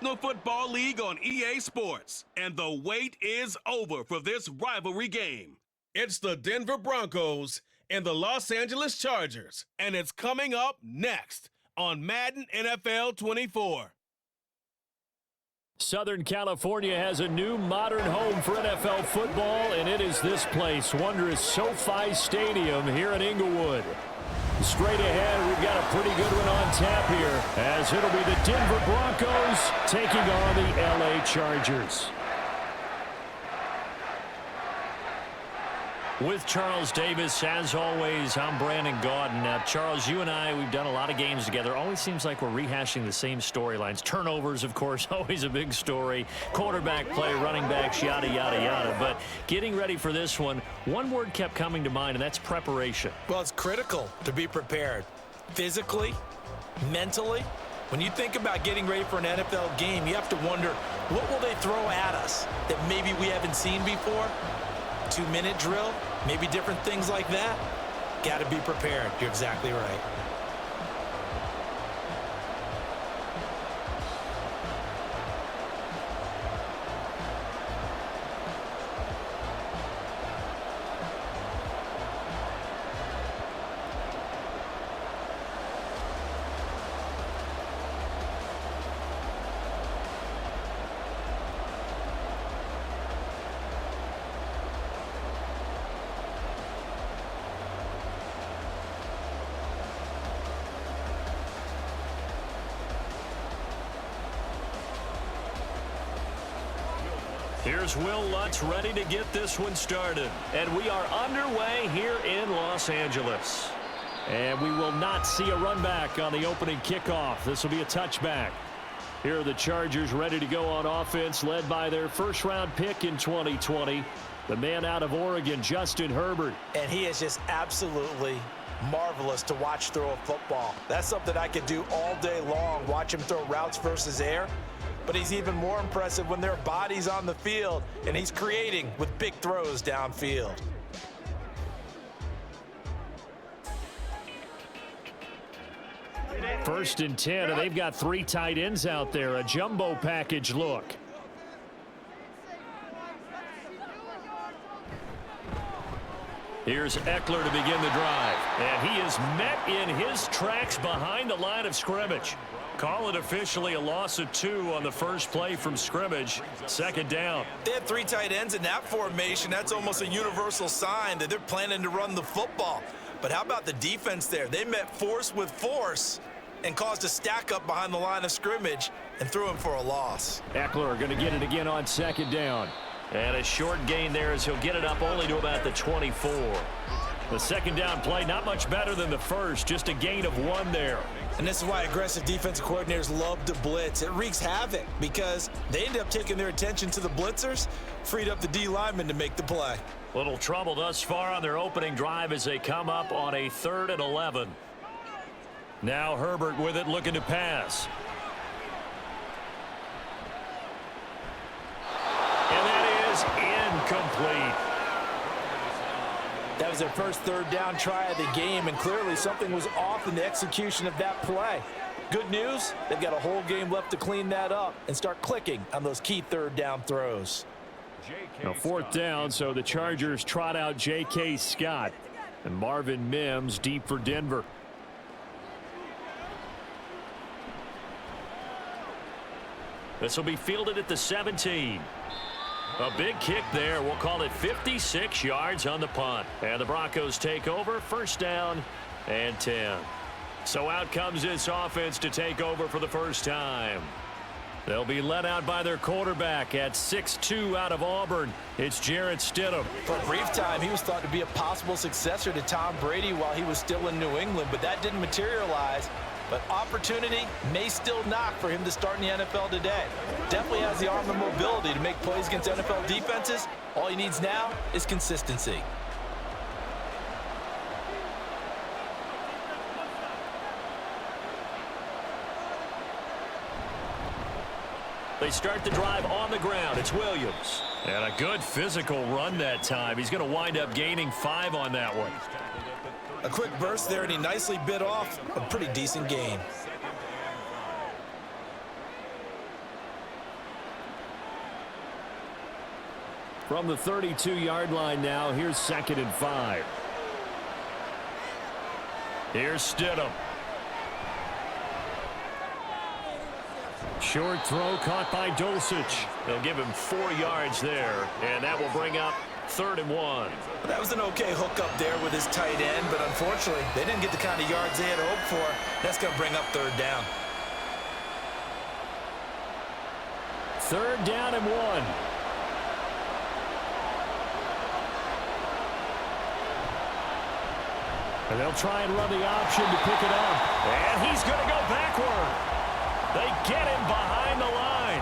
National Football League on EA Sports, and the wait is over for this rivalry game. It's the Denver Broncos and the Los Angeles Chargers, and it's coming up next on Madden NFL 24. Southern California has a new modern home for NFL football, and it is this place, wondrous SoFi Stadium here in Inglewood. Straight ahead, we've got a pretty good one on tap here, as it'll be the Denver Broncos taking on the LA Chargers. With Charles Davis, as always, I'm Brandon Gaudin. Now, Charles, you and I, we've done a lot of games together. Always seems like we're rehashing the same storylines. Turnovers, of course, always a big story. Quarterback play, running backs, yada, yada, yada. But getting ready for this one word kept coming to mind, and that's preparation. Well, it's critical to be prepared. Physically, mentally. When you think about getting ready for an NFL game, you have to wonder, what will they throw at us that maybe we haven't seen before? 2-minute drill, maybe different things like that. Got to be prepared. You're exactly right. Here's Will Lutz ready to get this one started. And we are underway here in Los Angeles. And we will not see a run back on the opening kickoff. This will be a touchback. Here are the Chargers ready to go on offense, led by their first-round pick in 2020, the man out of Oregon, Justin Herbert. And he is just absolutely marvelous to watch throw a football. That's something I could do all day long, watch him throw routes versus air. But he's even more impressive when their body's on the field and he's creating with big throws downfield. First and 10, and they've got 3 tight ends out there, a jumbo package look. Here's Eckler to begin the drive, and he is met in his tracks behind the line of scrimmage. Call it officially a loss of 2 on the first play from scrimmage. Second down. They had 3 tight ends in that formation. That's almost a universal sign that they're planning to run the football. But how about the defense there? They met force with force and caused a stack up behind the line of scrimmage and threw him for a loss. Eckler going to get it again on second down. And a short gain there as he'll get it up only to about the 24. The second down play, not much better than the first, just a gain of 1 there. And this is why aggressive defensive coordinators love to blitz. It wreaks havoc because they end up taking their attention to the blitzers, freed up the D lineman to make the play. Little trouble thus far on their opening drive as they come up on a 3rd and 11. Now Herbert with it, looking to pass. And that is incomplete. That was their first 3rd down try of the game, and clearly something was off in the execution of that play. Good news, they've got a whole game left to clean that up and start clicking on those key 3rd down throws. Now 4th down, so the Chargers trot out J.K. Scott and Marvin Mims deep for Denver. This will be fielded at the 17. A big kick there. We'll call it 56 yards on the punt. And the Broncos take over, first down and 10. So out comes this offense to take over for the first time. They'll be led out by their quarterback at 6'2" out of Auburn. It's Jarrett Stidham. For a brief time, he was thought to be a possible successor to Tom Brady while he was still in New England, but that didn't materialize. But opportunity may still knock for him to start in the NFL today. Definitely has the arm and mobility to make plays against NFL defenses. All he needs now is consistency. They start the drive on the ground. It's Williams. And a good physical run that time. He's going to wind up gaining 5 on that one. A quick burst there, and he nicely bit off a pretty decent gain. From the 32-yard line now, here's 2nd and 5. Here's Stidham. Short throw caught by Dulcich. They'll give him 4 yards there, and that will bring up 3rd and 1. That was an okay hook up there with his tight end, but unfortunately, they didn't get the kind of yards they had hoped for. That's going to bring up 3rd down. 3rd down and 1. And they'll try and run the option to pick it up. And he's going to go backward. They get him behind the line.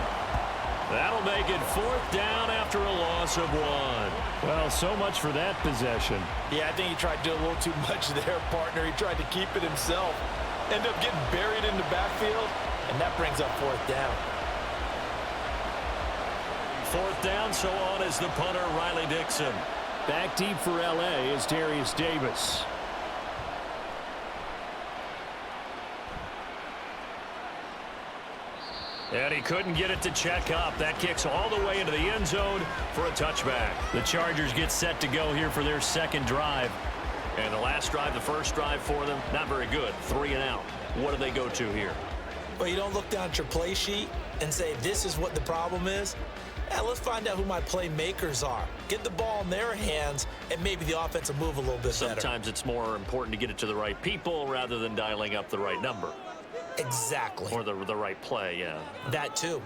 That'll make it 4th down after a loss of 1. Well, so much for that possession. Yeah, I think he tried to do a little too much there, partner. He tried to keep it himself. Ended up getting buried in the backfield, and that brings up 4th down. 4th down, so on is the punter, Riley Dixon. Back deep for L.A. is Darius Davis. And he couldn't get it to check up. That kicks all the way into the end zone for a touchback. The Chargers get set to go here for their 2nd drive. And the last drive, the first drive for them, not very good. 3 and out. What do they go to here? Well, you don't look down at your play sheet and say, this is what the problem is. Yeah, let's find out who my playmakers are. Get the ball in their hands, and maybe the offense will move a little bit better. Sometimes it's more important to get it to the right people rather than dialing up the right number. Exactly. Or the right play, yeah. That too.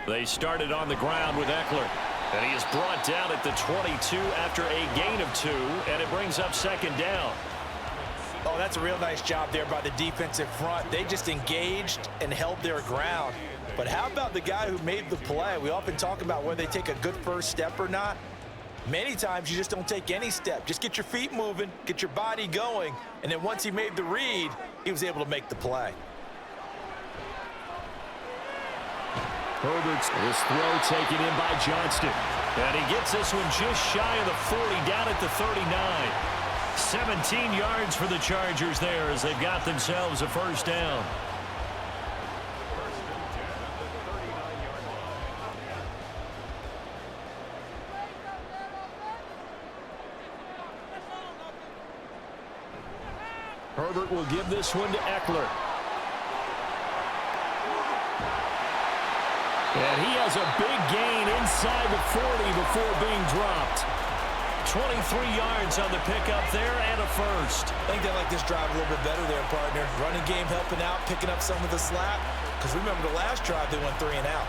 They started on the ground with Eckler. And he is brought down at the 22 after a gain of 2. And it brings up 2nd down. Oh, that's a real nice job there by the defensive front. They just engaged and held their ground. But how about the guy who made the play? We often talk about whether they take a good first step or not. Many times you just don't take any step. Just get your feet moving, get your body going, and then once he made the read, he was able to make the play. Herbert's this throw taken in by Johnston. And he gets this one just shy of the 40, down at the 39. 17 yards for the Chargers there as they've got themselves a 1st down. Herbert will give this one to Eckler. And he has a big gain inside the 40 before being dropped. 23 yards on the pickup there and a 1st. I think they like this drive a little bit better there, partner. Running game helping out, picking up some of the slack. Because remember the last drive, they went 3 and out.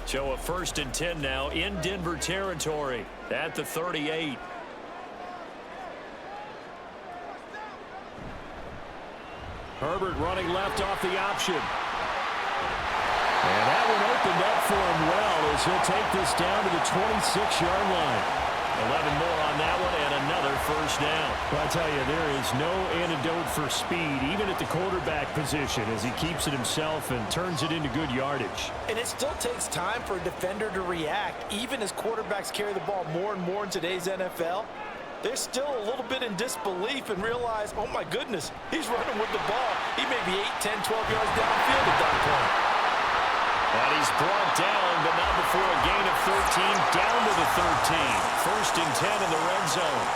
So a 1st and 10 now in Denver territory at the 38. Herbert running left off the option. And that one opened up for him well as he'll take this down to the 26-yard line. 11 more on that one and another 1st down. Well, I tell you, there is no antidote for speed, even at the quarterback position, as he keeps it himself and turns it into good yardage. And it still takes time for a defender to react, even as quarterbacks carry the ball more and more in today's NFL. They're still a little bit in disbelief and realize, oh my goodness, he's running with the ball. He may be 8, 10, 12 yards downfield at that point. And he's brought down, but not before a gain of 13, down to the 13. 1st and 10 in the red zone.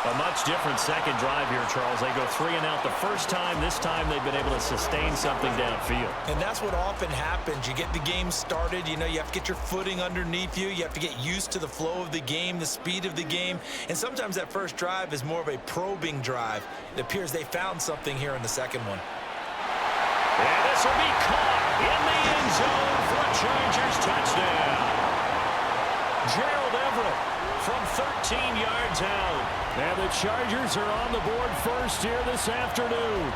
A much different 2nd drive here, Charles. They go 3 and out the first time. This time they've been able to sustain something downfield. And that's what often happens. You get the game started. You know, you have to get your footing underneath you. You have to get used to the flow of the game, the speed of the game. And sometimes that first drive is more of a probing drive. It appears they found something here in the 2nd one. And this will be caught in the end zone for a Chargers touchdown. Gerald Everett from 13 yards out. And the Chargers are on the board 1st here this afternoon.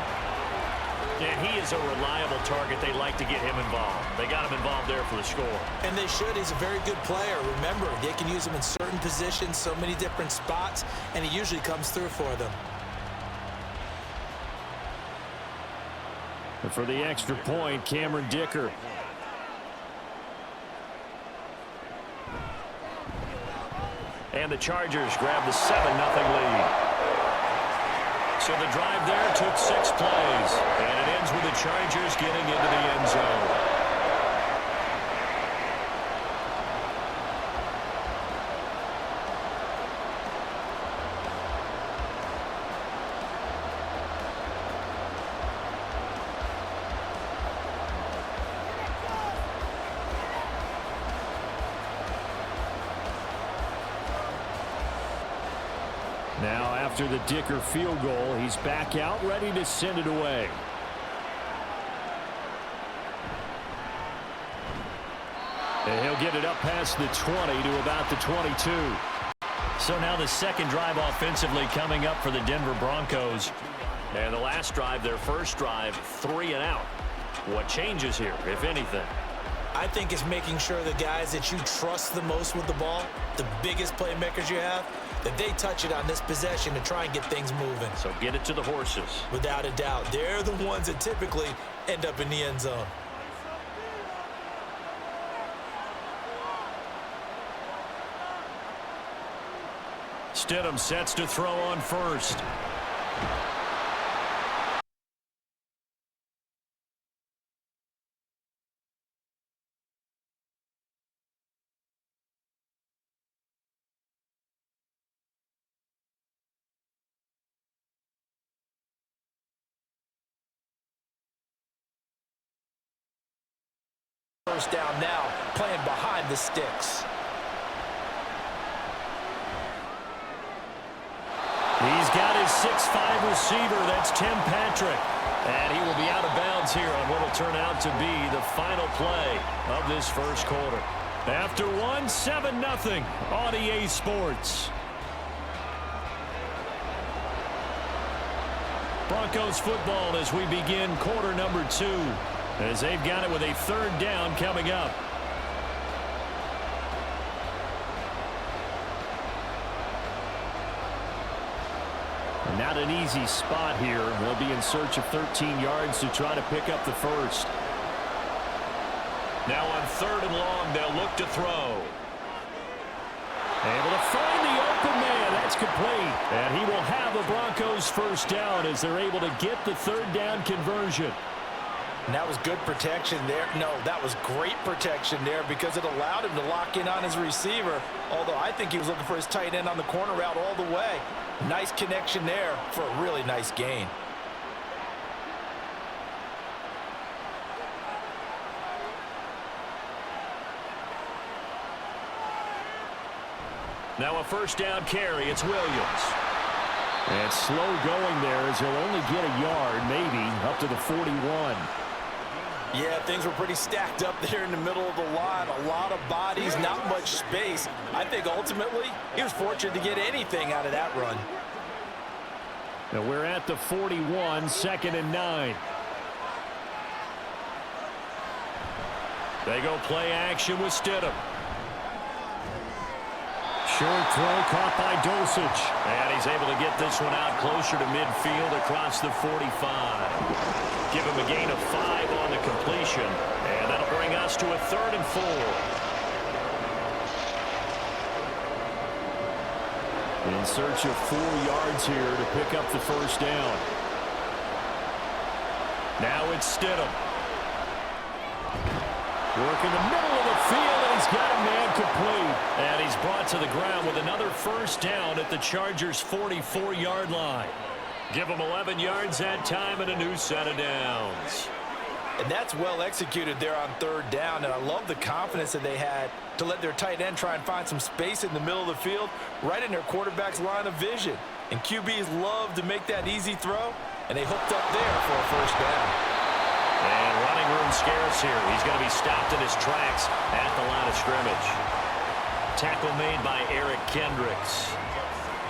And he is a reliable target. They like to get him involved. They got him involved there for the score. And they should. He's a very good player. Remember, they can use him in certain positions, so many different spots, and he usually comes through for them. And for the extra point, Cameron Dicker. And the Chargers grab the 7-0 lead. So the drive there took 6 plays, and it ends with the Chargers getting into the end zone. Now, after the Dicker field goal, he's back out, ready to send it away. And he'll get it up past the 20 to about the 22. So now the second drive offensively coming up for the Denver Broncos. And the last drive, their first drive, 3 and out. What changes here, if anything? I think it's making sure the guys that you trust the most with the ball, the biggest playmakers you have, that they touch it on this possession to try and get things moving. So get it to the horses. Without a doubt. They're the ones that typically end up in the end zone. Stidham sets to throw on first. First down now, playing behind the sticks. He's got his 6'5" receiver. That's Tim Patrick. And he will be out of bounds here on what will turn out to be the final play of this first quarter. After 7-0 on EA Sports. Broncos football as we begin quarter number 2. As they've got it with a third down coming up. Not an easy spot here. They'll be in search of 13 yards to try to pick up the first. Now on 3rd and long, they'll look to throw. Able to find the open man. That's complete. And he will have the Broncos first down as they're able to get the third down conversion. And that was good protection there. No, that was great protection there because it allowed him to lock in on his receiver. Although I think he was looking for his tight end on the corner route all the way. Nice connection there for a really nice gain. Now a first down carry. It's Williams. And slow going there as he'll only get a yard, maybe, up to the 41. Yeah, things were pretty stacked up there in the middle of the line. A lot of bodies, not much space. I think ultimately he was fortunate to get anything out of that run. Now we're at the 41, 2nd and 9. They go play action with Stidham. Short throw caught by Dosich. And he's able to get this one out closer to midfield across the 45. Give him a gain of 5 on the completion. And that'll bring us to a 3rd and 4. In search of 4 yards here to pick up the first down. Now it's Stidham. Working the middle of the field, and he's got a man complete. And he's brought to the ground with another first down at the Chargers' 44-yard line. Give him 11 yards that time and a new set of downs. And that's well executed there on 3rd down. And I love the confidence that they had to let their tight end try and find some space in the middle of the field, right in their quarterback's line of vision. And QBs love to make that easy throw, and they hooked up there for a first down. And running room scarce here. He's going to be stopped in his tracks at the line of scrimmage. Tackle made by Eric Kendricks.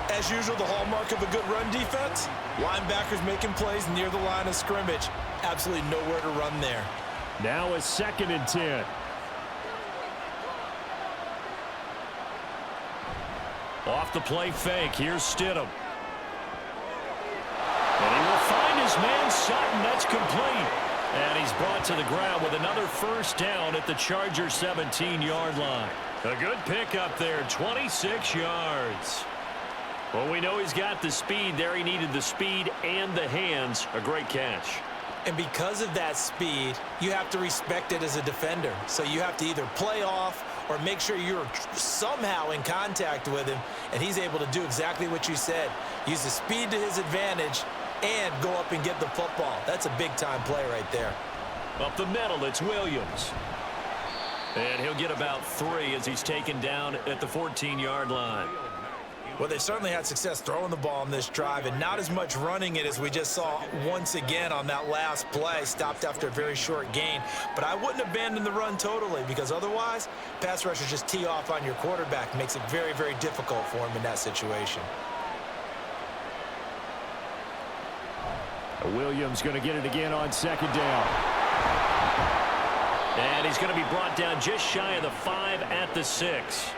As usual, the hallmark of a good run defense, linebackers making plays near the line of scrimmage. Absolutely nowhere to run there. Now a 2nd and 10. Off the play fake. Here's Stidham. And he will find his man Sutton. That's complete. And he's brought to the ground with another first down at the Chargers' 17-yard line. A good pickup there, 26 yards. Well, we know he's got the speed there. He needed the speed and the hands. A great catch. And because of that speed, you have to respect it as a defender. So you have to either play off or make sure you're somehow in contact with him, and he's able to do exactly what you said. Use the speed to his advantage and go up and get the football. That's a big-time play right there. Up the middle, it's Williams. And he'll get about 3 as he's taken down at the 14-yard line. Well, they certainly had success throwing the ball on this drive and not as much running it as we just saw once again on that last play. Stopped after a very short gain. But I wouldn't abandon the run totally because otherwise, pass rushers just tee off on your quarterback. Makes it very, very difficult for him in that situation. Williams going to get it again on second down. And he's going to be brought down just shy of the 5 at the 6.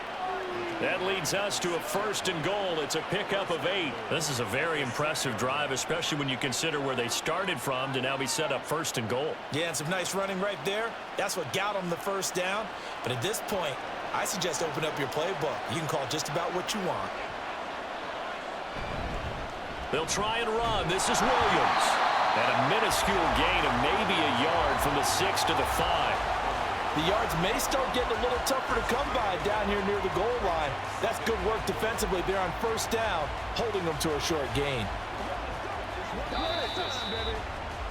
That leads us to a 1st and goal. It's a pickup of 8. This is a very impressive drive, especially when you consider where they started from to now be set up 1st and goal. Yeah, and some nice running right there. That's what got them the first down. But at this point, I suggest open up your playbook. You can call just about what you want. They'll try and run. This is Williams. And a minuscule gain of maybe a yard from the 6 to the 5. The yards may start getting a little tougher to come by down here near the goal line. That's good work defensively there on 1st down, holding them to a short gain.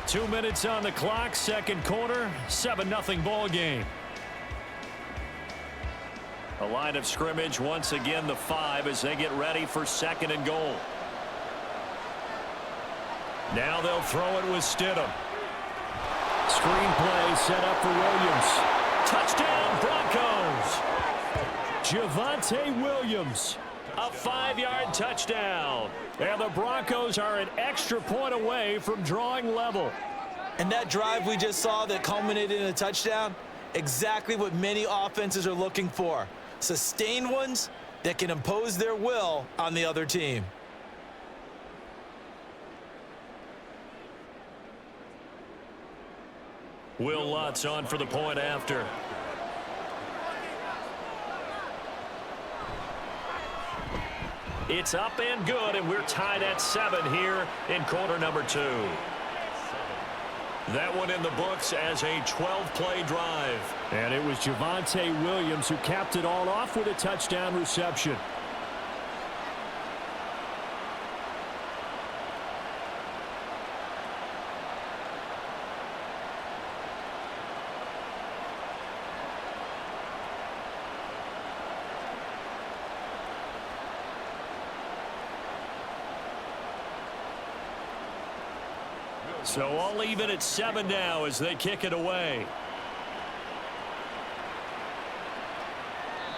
2 minutes on the clock, second quarter, 7-0 ball game. A line of scrimmage, once again the 5 as they get ready for 2nd and goal. Now they'll throw it with Stidham. Screenplay set up for Williams. Touchdown, Broncos. Javonte Williams. A 5-yard touchdown. And the Broncos are an extra point away from drawing level. And that drive we just saw that culminated in a touchdown, exactly what many offenses are looking for. Sustained ones that can impose their will on the other team. Will Lutz on for the point after. It's up and good, and we're tied at 7 here in quarter number 2. That one in the books as a 12-play drive. And it was Javonte Williams who capped it all off with a touchdown reception. So all even at 7 now as they kick it away.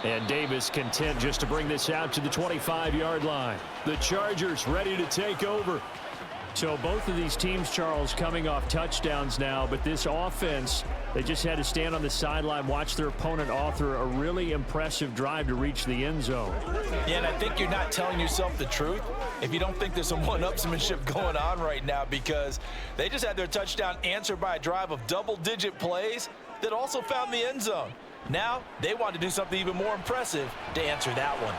And Davis content just to bring this out to the 25-yard line. The Chargers ready to take over. So both of these teams, Charles, coming off touchdowns now, but this offense, they just had to stand on the sideline, watch their opponent author a really impressive drive to reach the end zone. Yeah, and I think you're not telling yourself the truth if you don't think there's some one-upsmanship going on right now, because they just had their touchdown answered by a drive of double-digit plays that also found the end zone. Now they want to do something even more impressive to answer that one.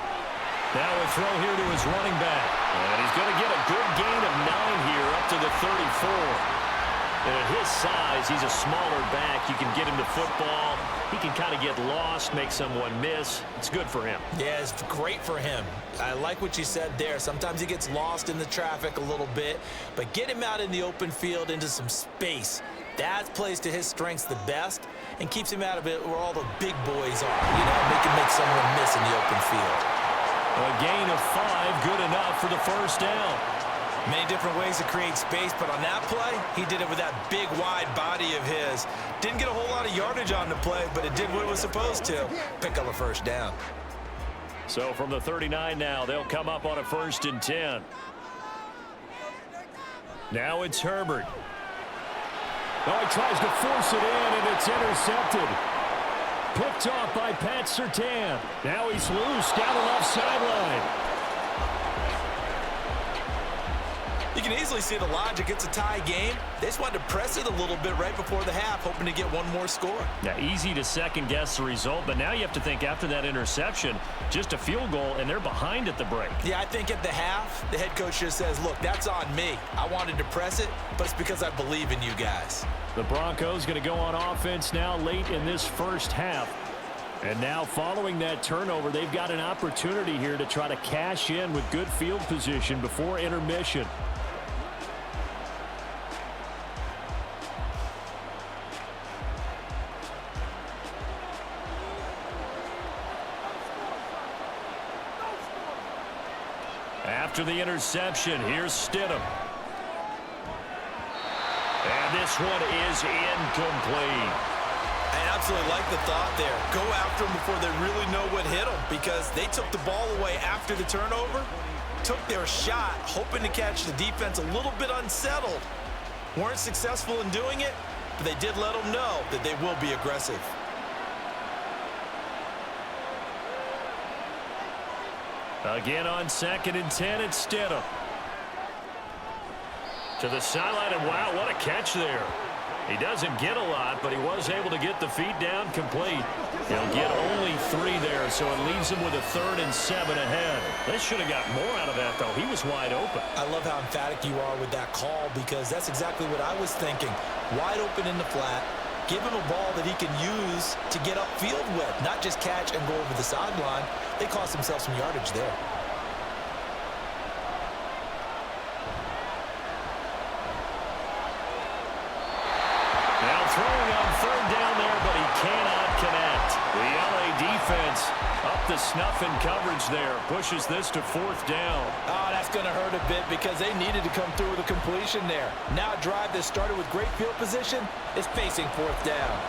Now a throw here to his running back. And he's going to get a good gain of 9 here up to the 34. And at his size, he's a smaller back. You can get him to football. He can kind of get lost, make someone miss. It's good for him. Yeah, it's great for him. I like what you said there. Sometimes he gets lost in the traffic a little bit, but get him out in the open field into some space. That plays to his strengths the best and keeps him out of it where all the big boys are. You know, make someone miss in the open field. A gain of 5, good enough for the first down. Many different ways to create space, but on that play, he did it with that big, wide body of his. Didn't get a whole lot of yardage on the play, but it did what it was supposed to. Pick up a first down. So from the 39 now, they'll come up on a 1st and 10. Now it's Herbert. Oh, he tries to force it in, and it's intercepted. Picked off by Pat Surtain. Now he's loose down the left sideline. You can easily see the logic. It's a tie game. They just wanted to press it a little bit right before the half, hoping to get one more score. Yeah, easy to second-guess the result, but now you have to think after that interception, just a field goal, and they're behind at the break. Yeah, I think at the half, the head coach just says, look, that's on me. I wanted to press it, but it's because I believe in you guys. The Broncos going to go on offense now late in this first half. And now following that turnover, they've got an opportunity here to try to cash in with good field position before intermission. After the interception, here's Stidham. And this one is incomplete. I absolutely like the thought there. Go after them before they really know what hit them, because they took the ball away after the turnover, took their shot, hoping to catch the defense a little bit unsettled. Weren't successful in doing it, but they did let them know that they will be aggressive. Again on 2nd and 10, it's Stidham. To the sideline, and wow, what a catch there. He doesn't get a lot, but he was able to get the feet down complete. He'll get only 3 there, so it leaves him with a 3rd and 7 ahead. They should have got more out of that, though. He was wide open. I love how emphatic you are with that call, because that's exactly what I was thinking. Wide open in the flat. Give him a ball that he can use to get upfield with, not just catch and go over the sideline. They cost themselves some yardage there. Now throwing on 3rd down there, but he cannot connect. The LA defense up the snuff in coverage there. Pushes this to 4th down. Oh, that's going to hurt a bit because they needed to come through with a completion there. Now a drive that started with great field position is facing 4th down.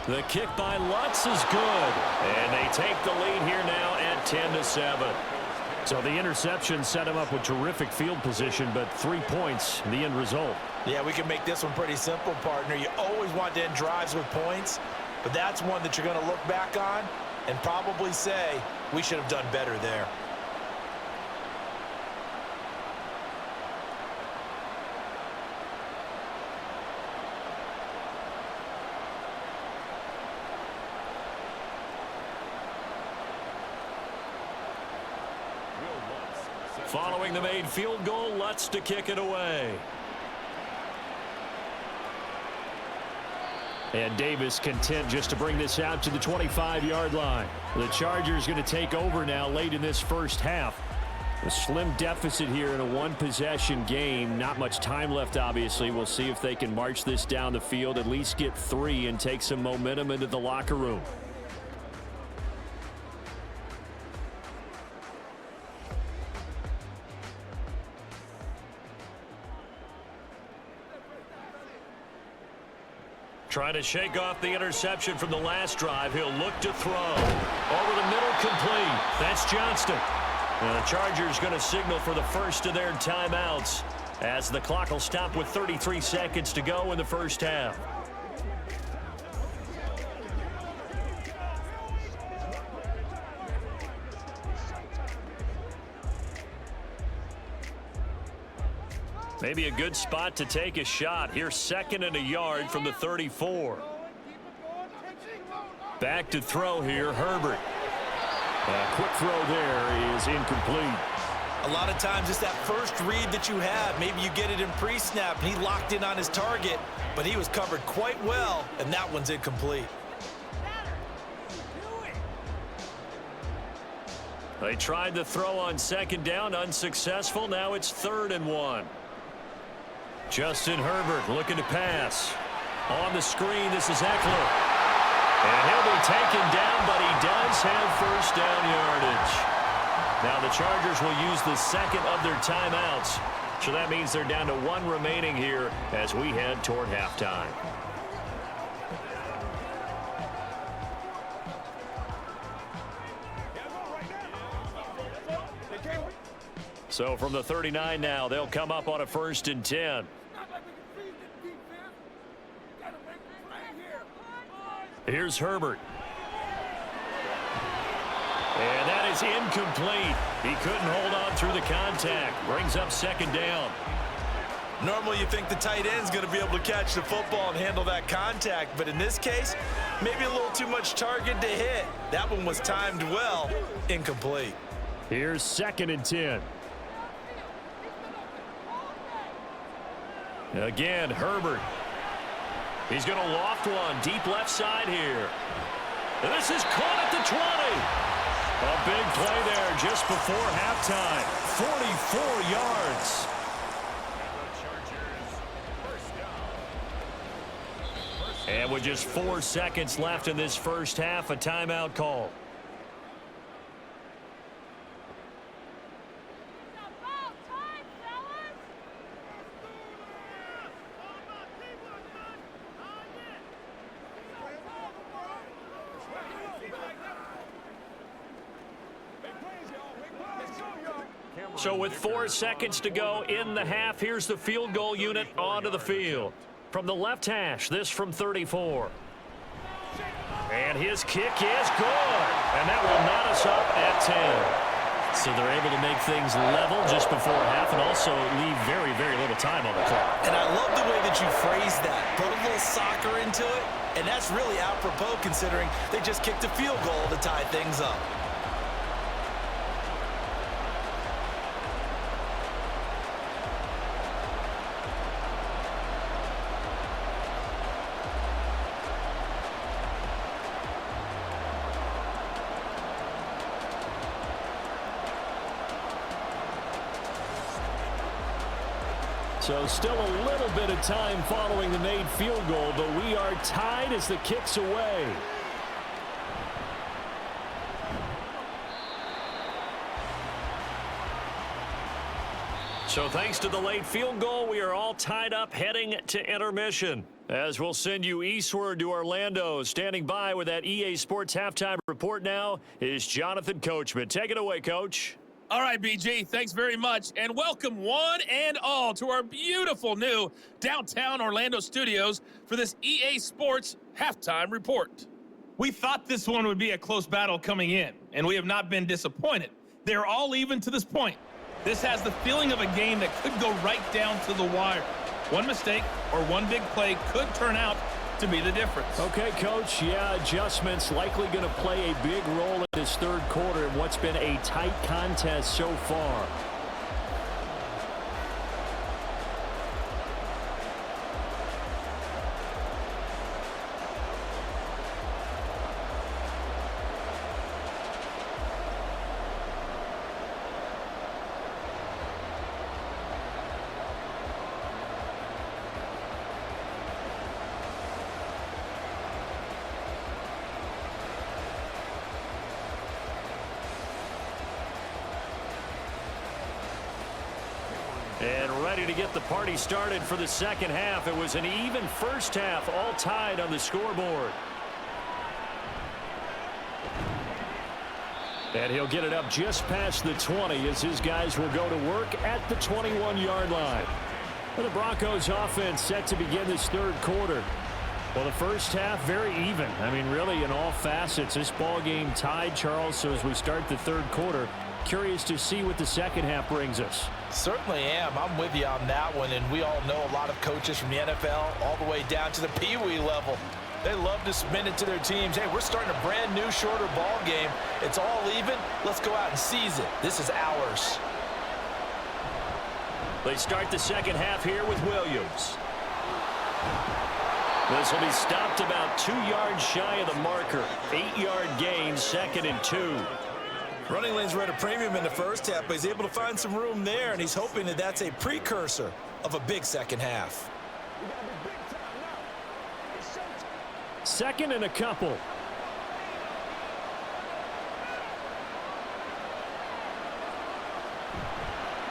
The kick by Lutz is good. And they take the lead here now at 10-7. So the interception set him up with terrific field position, but 3 points, the end result. Yeah, we can make this one pretty simple, partner. You always want to end drives with points, but that's one that you're going to look back on and probably say, we should have done better there. Following the made field goal, Lutz to kick it away. And Davis content just to bring this out to the 25-yard line. The Chargers going to take over now late in this first half. A slim deficit here in a one-possession game. Not much time left, obviously. We'll see if they can march this down the field, at least get 3 and take some momentum into the locker room. Trying to shake off the interception from the last drive. He'll look to throw. Over the middle, complete. That's Johnston. And the Chargers going to signal for the first of their timeouts as the clock will stop with 33 seconds to go in the first half. Maybe a good spot to take a shot. Here's 2nd and a yard from the 34. Back to throw here, Herbert. A quick throw there is incomplete. A lot of times it's that first read that you have. Maybe you get it in pre-snap, and he locked in on his target, but he was covered quite well, and that one's incomplete. They tried the throw on 2nd down, unsuccessful. Now it's 3rd and 1. Justin Herbert looking to pass. On the screen, this is Eckler. And he'll be taken down, but he does have first down yardage. Now the Chargers will use the 2nd of their timeouts. So that means they're down to 1 remaining here as we head toward halftime. So from the 39 now, they'll come up on a 1st and 10. Here's Herbert. is incomplete. He couldn't hold on through the contact. Brings up second down. Normally you think the tight end's going to be able to catch the football and handle that contact, but in this case, maybe a little too much target to hit. That one was timed well. Incomplete. Here's 2nd and 10. Again, Herbert. He's going to loft one deep left side here. This is caught at the 20. A big play there just before halftime. 44 yards. And with just 4 seconds left in this first half, a timeout call. So with 4 seconds to go in the half, here's the field goal unit onto the field. From the left hash, this from 34. And his kick is good. And that will knot us up at 10. So they're able to make things level just before half and also leave very, very little time on the clock. And I love the way that you phrase that. Put a little soccer into it, and that's really apropos considering they just kicked a field goal to tie things up. So still a little bit of time following the made field goal, but we are tied as the kick's away. So thanks to the late field goal, we are all tied up heading to intermission. As we'll send you eastward to Orlando. Standing by with that EA Sports halftime report now is Jonathan Coachman. Take it away, Coach. All right, BG, thanks very much, and welcome one and all to our beautiful new downtown Orlando studios for this EA Sports halftime report. We thought this one would be a close battle coming in, and we have not been disappointed. They're all even to this point. This has the feeling of a game that could go right down to the wire. One mistake or one big play could turn out to be the difference. Okay, Coach, yeah, adjustments likely going to play a big role in this third quarter in what's been a tight contest so far. And ready to get the party started for the second half. It was an even first half, all tied on the scoreboard. And he'll get it up just past the 20 as his guys will go to work at the 21-yard line. Well, the Broncos offense set to begin this third quarter. Well, the first half very even. I mean, really in all facets, this ball game tied, Charles. So as we start the third quarter, curious to see what the second half brings us. Certainly am. I'm with you on that one, and we all know a lot of coaches from the NFL all the way down to the Pee Wee level. They love to spin it to their teams. Hey, we're starting a brand new, shorter ball game. It's all even. Let's go out and seize it. This is ours. They start the second half here with Williams. This will be stopped about 2 yards shy of the marker. 8-yard gain, 2nd and 2. Running lanes were at a premium in the first half, but he's able to find some room there, and he's hoping that that's a precursor of a big second half. Second and a couple.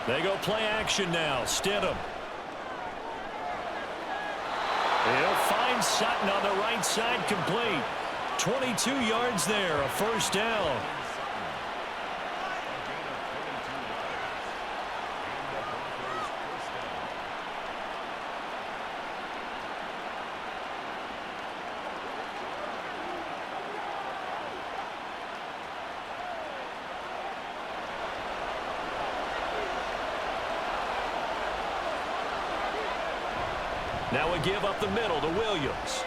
They go play action now. Stidham. He'll find Sutton on the right side, complete. 22 yards there, a first down. Now a give up the middle to Williams.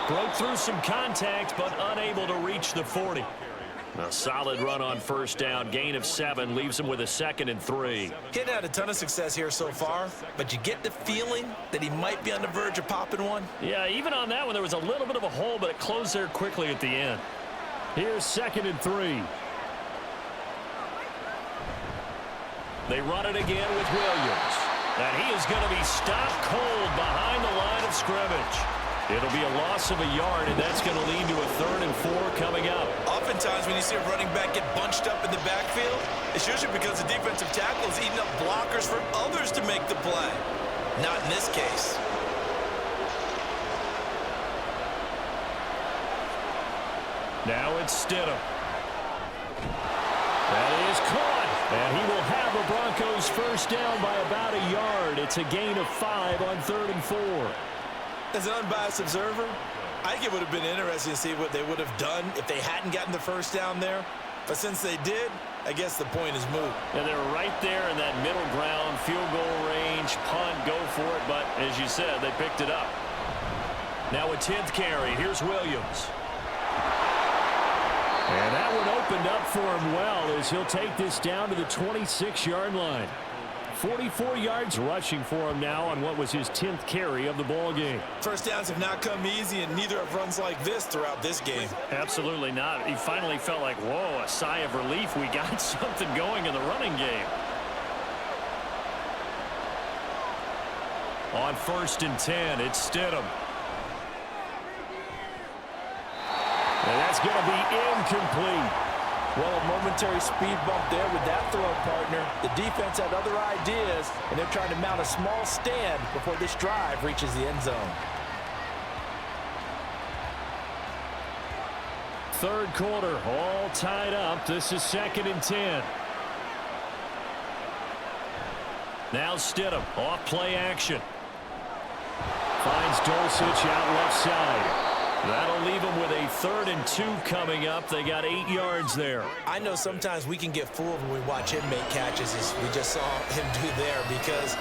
Broke through some contact, but unable to reach the 40. A solid run on first down. Gain of 7 leaves him with a 2nd and 3. He hadn't had a ton of success here so far, but you get the feeling that he might be on the verge of popping one. Yeah, even on that one, there was a little bit of a hole, but it closed there quickly at the end. Here's 2nd and 3. They run it again with Williams. And he is going to be stopped cold behind the line of scrimmage. It'll be a loss of a yard, and that's going to lead to a 3rd and 4 coming up. Oftentimes when you see a running back get bunched up in the backfield, it's usually because the defensive tackle is eating up blockers for others to make the play. Not in this case. Now it's Stidham. That is caught. And he will have a Broncos first down by about a yard. It's a gain of 5 on 3rd and 4. As an unbiased observer, I think it would have been interesting to see what they would have done if they hadn't gotten the first down there. But since they did, I guess the point is moot. And they're right there in that middle ground, field goal range, punt, go for it. But as you said, they picked it up. Now a 10th carry. Here's Williams. And that one opened up for him well as he'll take this down to the 26-yard line. 44 yards rushing for him now on what was his 10th carry of the ball game. First downs have not come easy, and neither have runs like this throughout this game. Absolutely not. He finally felt like, whoa, a sigh of relief. We got something going in the running game. On 1st and 10, it's Stidham. And that's going to be incomplete. Well, a momentary speed bump there with that throw, partner. The defense had other ideas, and they're trying to mount a small stand before this drive reaches the end zone. 3rd quarter, all tied up. This is 2nd and 10. Now Stidham, off play action. Finds Dulcich out left side. That'll leave them with a 3rd and 2 coming up. They got 8 yards there. I know sometimes we can get fooled when we watch him make catches, as we just saw him do there, because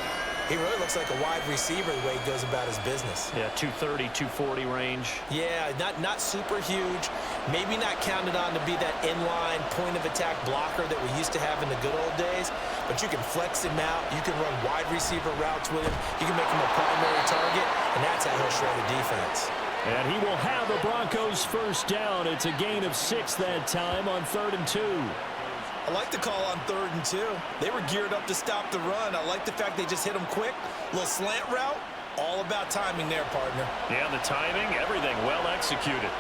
he really looks like a wide receiver the way he goes about his business. Yeah, 230, 240 range. Yeah, not super huge. Maybe not counted on to be that inline point-of-attack blocker that we used to have in the good old days, but you can flex him out. You can run wide receiver routes with him. You can make him a primary target, and that's how he'll shred a defense. And he will have the Broncos first down. It's a gain of 6 that time on 3rd and 2. I like the call on 3rd and 2. They were geared up to stop the run. I like the fact they just hit him quick. Little slant route. All about timing there, partner. Yeah, the timing, everything well executed.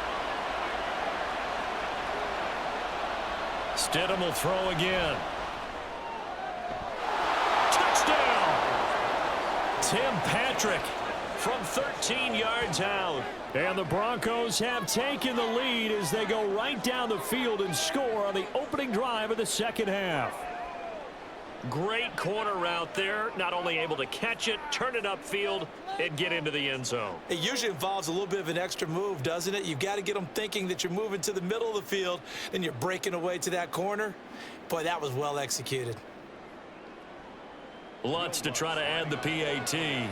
Stidham will throw again. Touchdown! Tim Patrick from 13 yards out. And the Broncos have taken the lead as they go right down the field and score on the opening drive of the second half. Great corner route there. Not only able to catch it, turn it upfield, and get into the end zone. It usually involves a little bit of an extra move, doesn't it? You've got to get them thinking that you're moving to the middle of the field, and you're breaking away to that corner. Boy, that was well executed. Lutz to try to add the PAT.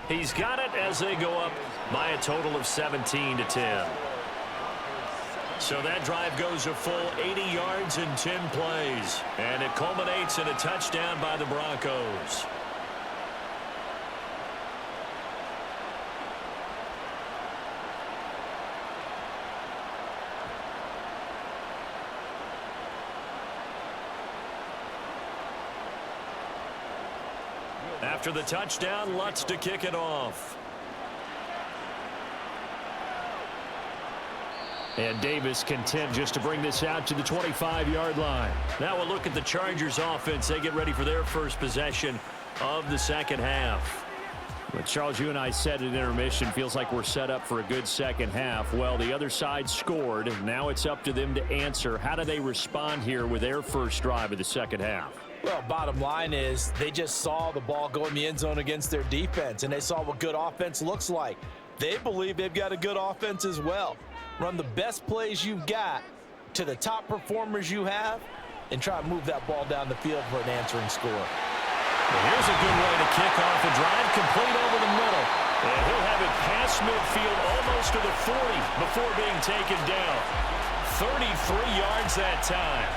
He's got it as they go up by a total of 17-10. So that drive goes a full 80 yards in 10 plays. And it culminates in a touchdown by the Broncos. After the touchdown, Lutz to kick it off. And Davis content just to bring this out to the 25-yard line. Now we'll look at the Chargers offense. They get ready for their first possession of the second half. But Charles, you and I said at intermission, feels like we're set up for a good second half. Well, the other side scored. Now it's up to them to answer. How do they respond here with their first drive of the second half? Well, bottom line is they just saw the ball go in the end zone against their defense, and they saw what good offense looks like. They believe they've got a good offense as well. Run the best plays you've got to the top performers you have, and try and move that ball down the field for an answering score. Well, here's a good way to kick off a drive, complete over the middle. And he'll have it past midfield almost to the 40 before being taken down. 33 yards that time.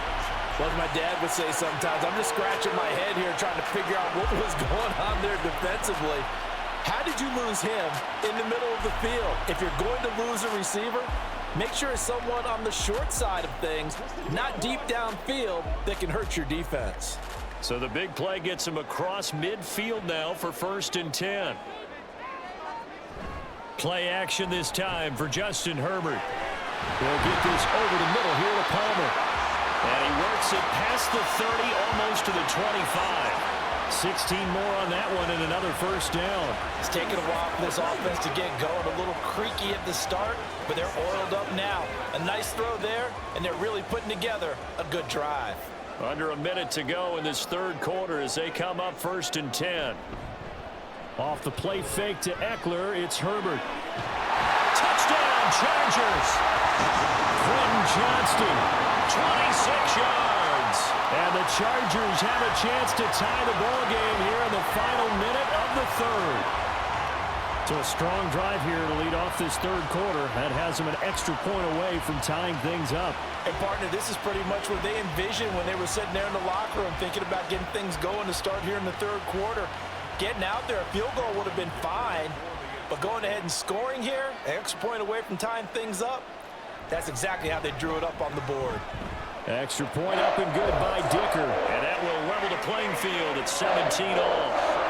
Well, as my dad would say sometimes, I'm just scratching my head here trying to figure out what was going on there defensively. How did you lose him in the middle of the field? If you're going to lose a receiver, make sure it's someone on the short side of things, not deep downfield, that can hurt your defense. So the big play gets him across midfield now for 1st and 10. Play action this time for Justin Herbert. He'll get this over the middle here to Palmer. And he works it past the 30, almost to the 25. 16 more on that one and another 1st down. It's taken a while for this offense to get going. A little creaky at the start, but they're oiled up now. A nice throw there, and they're really putting together a good drive. Under a minute to go in this 3rd quarter as they come up 1st and 10. Off the play fake to Eckler, it's Herbert. Touchdown, Chargers! Quentin Johnston, 26 yards. and the Chargers have a chance to tie the ball game here in the final minute of the 3rd. So a strong drive here to lead off this 3rd quarter. That has them an extra point away from tying things up. And partner, this is pretty much what they envisioned when they were sitting there in the locker room thinking about getting things going to start here in the 3rd quarter. Getting out there, a field goal would have been fine, but going ahead and scoring here, an extra point away from tying things up, that's exactly how they drew it up on the board. Extra point up and good by Dicker. And that will level the playing field at 17 all.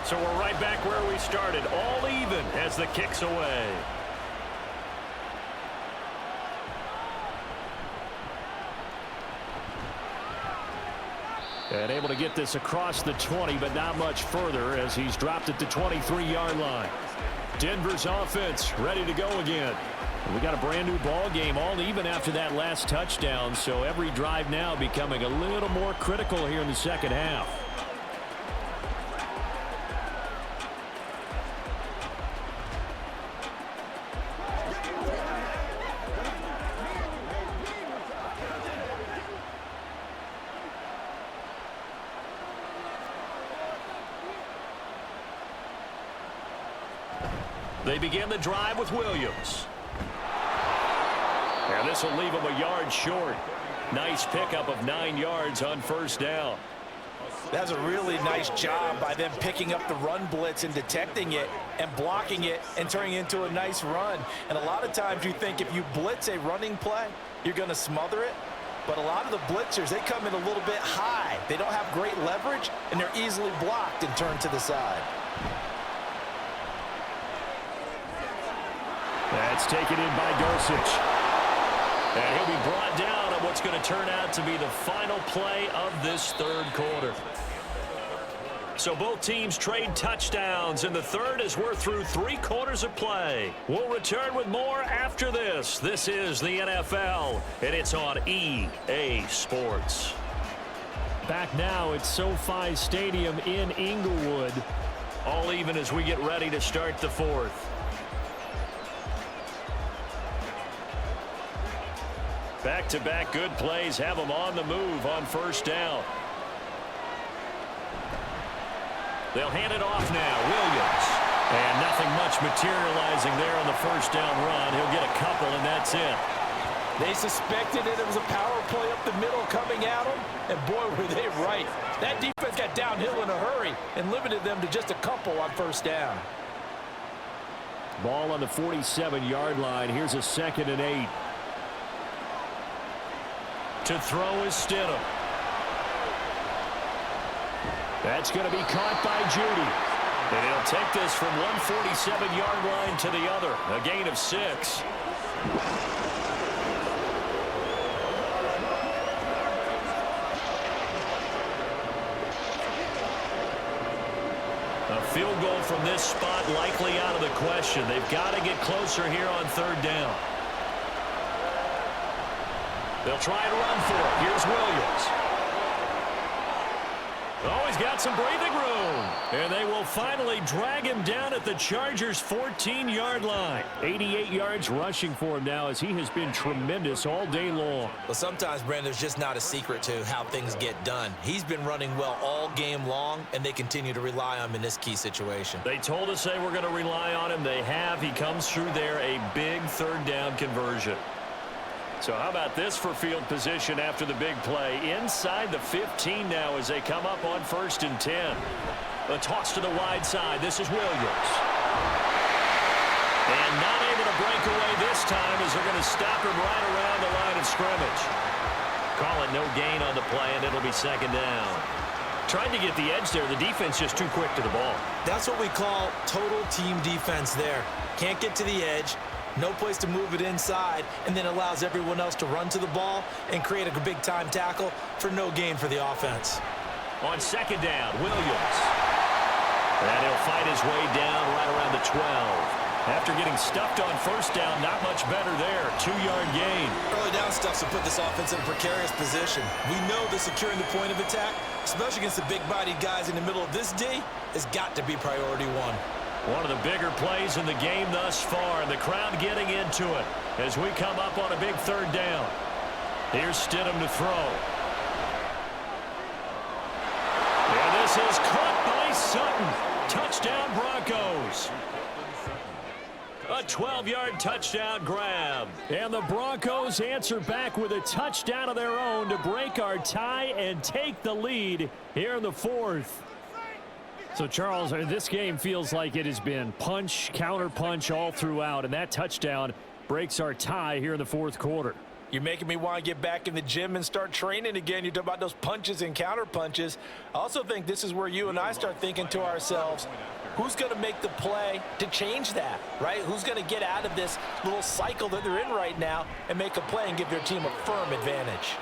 So we're right back where we started, all even as the kick's away. And able to get this across the 20, but not much further as he's dropped at the 23-yard line. Denver's offense ready to go again. We got a brand new ball game, all even after that last touchdown, so every drive now becoming a little more critical here in the 2nd half. They begin the drive with Williams. And this will leave him a yard short. Nice pickup of 9 yards on 1st down. That's a really nice job by them picking up the run blitz and detecting it and blocking it and turning it into a nice run. And a lot of times you think if you blitz a running play, you're going to smother it. But a lot of the blitzers, they come in a little bit high. They don't have great leverage, and they're easily blocked and turned to the side. That's taken in by Dulcich. And he'll be brought down on what's going to turn out to be the final play of this 3rd quarter. So both teams trade touchdowns in the 3rd as we're through 3 quarters of play. We'll return with more after this. This is the NFL, and it's on EA Sports. Back now at SoFi Stadium in Inglewood. All even as we get ready to start the 4th. Back-to-back good plays have them on the move on 1st down. They'll hand it off now. Williams. And nothing much materializing there on the 1st down run. He'll get a couple, and that's it. They suspected it was a power play up the middle coming at them, and boy, were they right. That defense got downhill in a hurry and limited them to just a couple on 1st down. Ball on the 47-yard line. Here's a 2nd and 8. To throw is Stidham. That's going to be caught by Judy. And he'll take this from one 47-yard line to the other. A gain of 6. field goal from this spot likely out of the question. They've got to get closer here on third down. They'll try and run for it. Here's Williams. Oh, he's got some breathing room. And they will finally drag him down at the Chargers' 14-yard line. 88 yards rushing for him now as he has been tremendous all day long. Well, sometimes, Brandon, there's just not a secret to how things get done. He's been running well all game long, and they continue to rely on him in this key situation. They told us they were going to rely on him. They have. He comes through there, a big third down conversion. So how about this for field position after the big play? Inside the 15 now as they come up on 1st and 10. A toss to the wide side. This is Williams. And not able to break away this time as they're going to stop him right around the line of scrimmage. Call it no gain on the play, and it'll be 2nd down. Tried to get the edge there. The defense just too quick to the ball. That's what we call total team defense there. Can't get to the edge. No place to move it inside, and then allows everyone else to run to the ball and create a big-time tackle for no gain for the offense. On 2nd down, Williams. And he'll fight his way down right around the 12. After getting stuffed on 1st down, not much better there. 2-yard gain. Early down stuffs will put this offense in a precarious position. We know that securing the point of attack, especially against the big-bodied guys in the middle of this D, has got to be priority one. One of the bigger plays in the game thus far, and the crowd getting into it as we come up on a big 3rd down. Here's Stidham to throw. And this is caught by Sutton. Touchdown Broncos. A 12-yard touchdown grab. And the Broncos answer back with a touchdown of their own to break our tie and take the lead here in the 4th. So, Charles, this game feels like it has been punch, counter-punch all throughout, and that touchdown breaks our tie here in the 4th quarter. You're making me want to get back in the gym and start training again. You talk about those punches and counter-punches. I also think this is where you and I start thinking to ourselves, who's going to make the play to change that, right? Who's going to get out of this little cycle that they're in right now and make a play and give their team a firm advantage?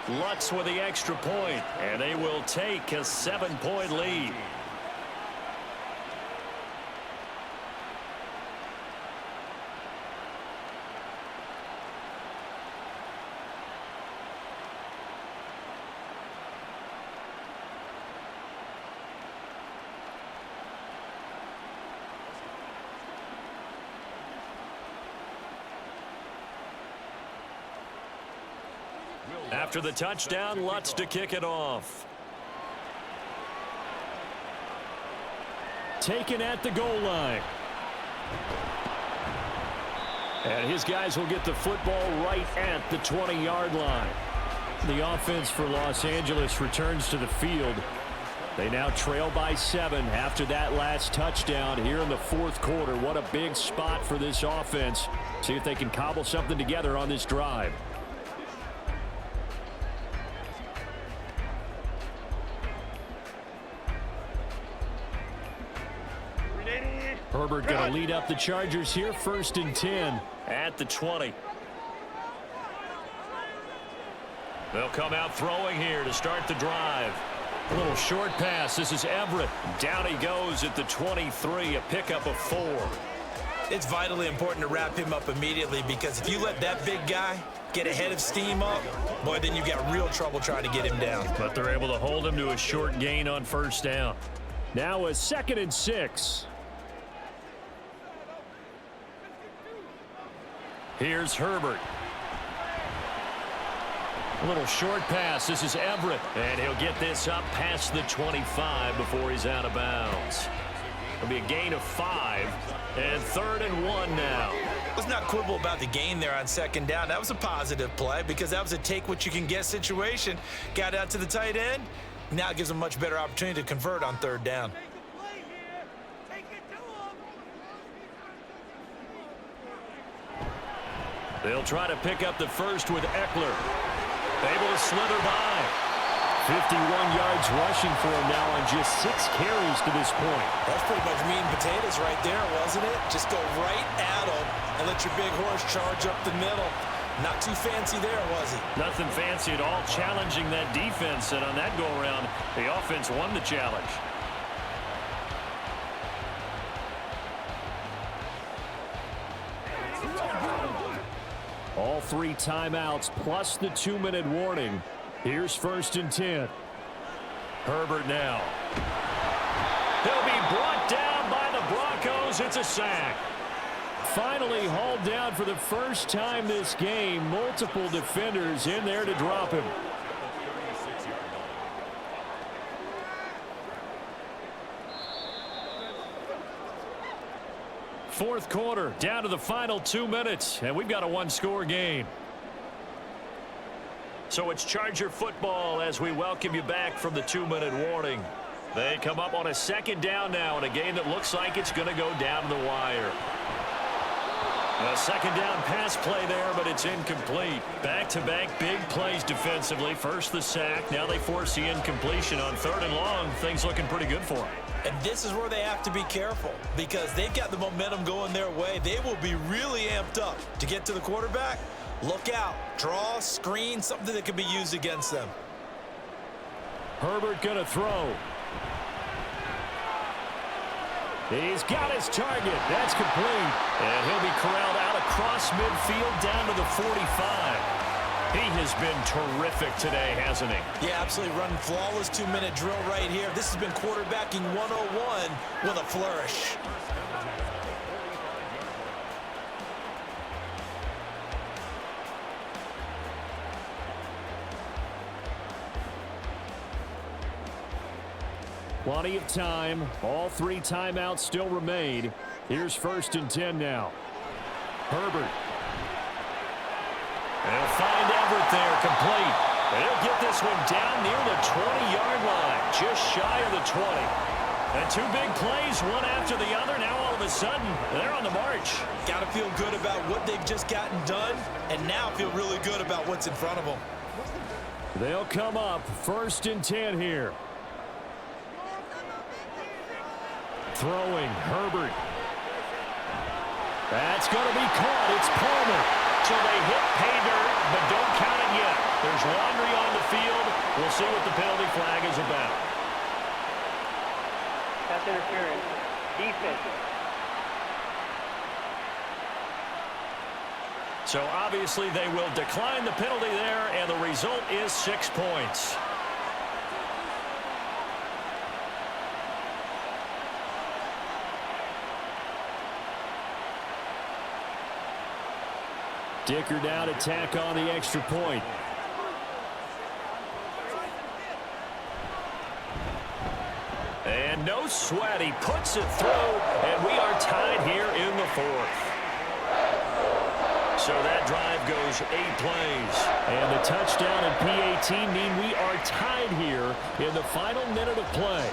Lutz with the extra point, and they will take a 7-point lead. After the touchdown, Lutz to kick it off. Taken at the goal line. And his guys will get the football right at the 20-yard line. The offense for Los Angeles returns to the field. They now trail by 7 after that last touchdown here in the 4th quarter. What a big spot for this offense. See if they can cobble something together on this drive. Herbert going to lead up the Chargers here, 1st and 10. At the 20. They'll come out throwing here to start the drive. A little short pass. This is Everett. Down he goes at the 23, a pickup of 4. It's vitally important to wrap him up immediately, because if you let that big guy get ahead of steam up, boy, then you've got real trouble trying to get him down. But they're able to hold him to a short gain on 1st down. Now a 2nd and 6. Here's Herbert. A little short pass. This is Everett. And he'll get this up past the 25 before he's out of bounds. It'll be a gain of 5. And 3rd and 1 now. Let's not quibble about the gain there on 2nd down. That was a positive play because that was a take-what-you-can-get situation. Got out to the tight end. Now it gives them a much better opportunity to convert on 3rd down. They'll try to pick up the first with Eckler. Able to slither by. 51 yards rushing for him now on just 6 carries to this point. That's pretty much meat and potatoes right there, wasn't it? Just go right at him and let your big horse charge up the middle. Not too fancy there, was he? Nothing fancy at all, challenging that defense. And on that go-around, the offense won the challenge. All 3 timeouts plus the 2-minute warning. Here's 1st and 10. Herbert now. He'll be brought down by the Broncos. It's a sack. Finally hauled down for the first time this game. Multiple defenders in there to drop him. Fourth quarter, down to the final 2 minutes, and we've got a 1-score game. So it's Charger football as we welcome you back from the 2-minute warning. They come up on a 2nd down now in a game that looks like it's going to go down to the wire. A 2nd down pass play there, but it's incomplete. Back-to-back big plays defensively. First the sack, now they force the incompletion on 3rd and long. Things looking pretty good for them. And this is where they have to be careful because they've got the momentum going their way. They will be really amped up to get to the quarterback. Look out. Draw, screen, something that can be used against them. Herbert going to throw. He's got his target. That's complete. And he'll be corralled out across midfield down to the 45. He has been terrific today, hasn't he? Yeah, absolutely. Running flawless 2-minute drill right here. This has been quarterbacking 101 with a flourish. Plenty of time. All 3 timeouts still remain. Here's 1st and 10 now. Herbert. They'll find Everett there, complete. They'll get this one down near the 20-yard line, just shy of the 20. And 2 big plays, one after the other. Now all of a sudden, they're on the march. Got to feel good about what they've just gotten done, and now feel really good about what's in front of them. They'll come up 1st and 10 here. Throwing, Herbert. That's going to be caught. It's Palmer. So they hit pay dirt, but don't count it yet. There's laundry on the field. We'll see what the penalty flag is about. That's interference. Defense. So obviously they will decline the penalty there, and the result is 6 points. Dicker down to tack on the extra point. And no sweat. He puts it through, and we are tied here in the 4th. So that drive goes 8 plays. And the touchdown and PAT mean we are tied here in the final minute of play.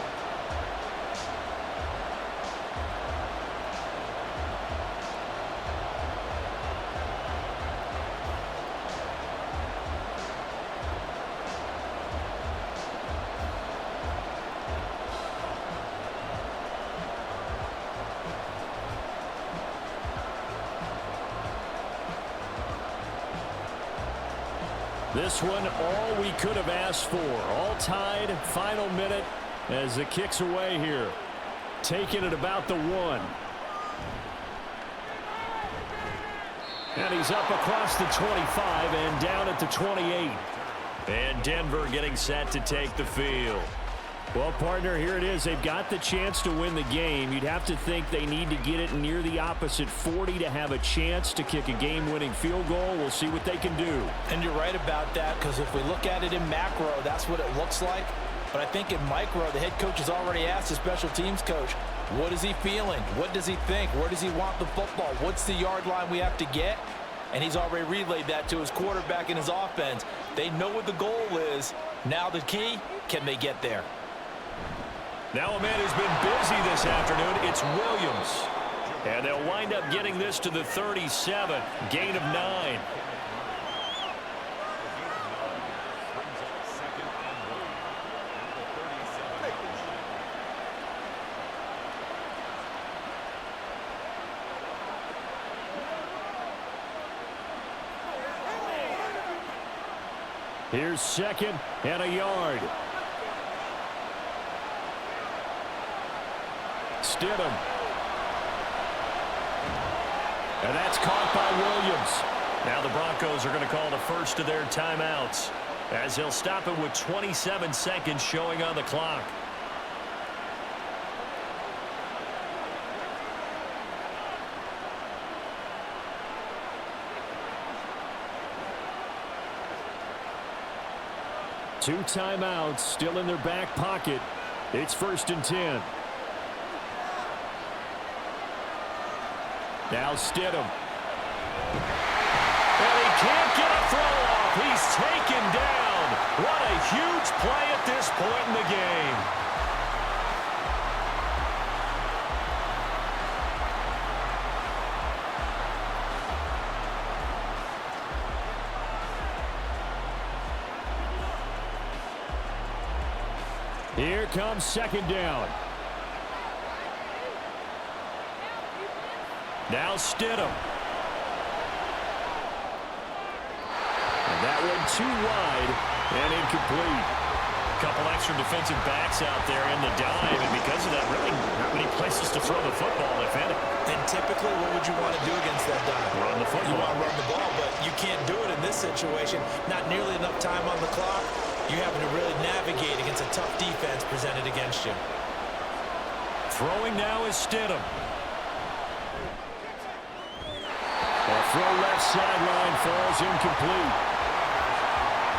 This one, all we could have asked for. All tied, final minute as it kicks away here. Taking it about the 1. And he's up across the 25 and down at the 28. And Denver getting set to take the field. Well, partner, here it is. They've got the chance to win the game. You'd have to think they need to get it near the opposite 40 to have a chance to kick a game-winning field goal. We'll see what they can do. And you're right about that, because if we look at it in macro, that's what it looks like. But I think in micro, the head coach has already asked the special teams coach, what is he feeling? What does he think? Where does he want the football? What's the yard line we have to get? And he's already relayed that to his quarterback and his offense. They know what the goal is. Now the key, can they get there? Now a man who's been busy this afternoon, it's Williams. And they'll wind up getting this to the 37, gain of 9. Here's 2nd and a yard. Stidham. And that's caught by Williams. Now the Broncos Broncos are going to call the first of their timeouts, as they'll stop it with 27 seconds showing on the clock. Two timeouts still in their back pocket. It's 1st and 10. Now Stidham. And he can't get a throw off. He's taken down. What a huge play at this point in the game. Here comes 2nd down. Now Stidham. And that one too wide and incomplete. Couple extra defensive backs out there in the dive, and because of that, really not many places to throw the football, if any. And typically, what would you want to do against that dive? Run the football. You want to run the ball, but you can't do it in this situation. Not nearly enough time on the clock. You're having to really navigate against a tough defense presented against you. Throwing now is Stidham. A throw left sideline falls incomplete.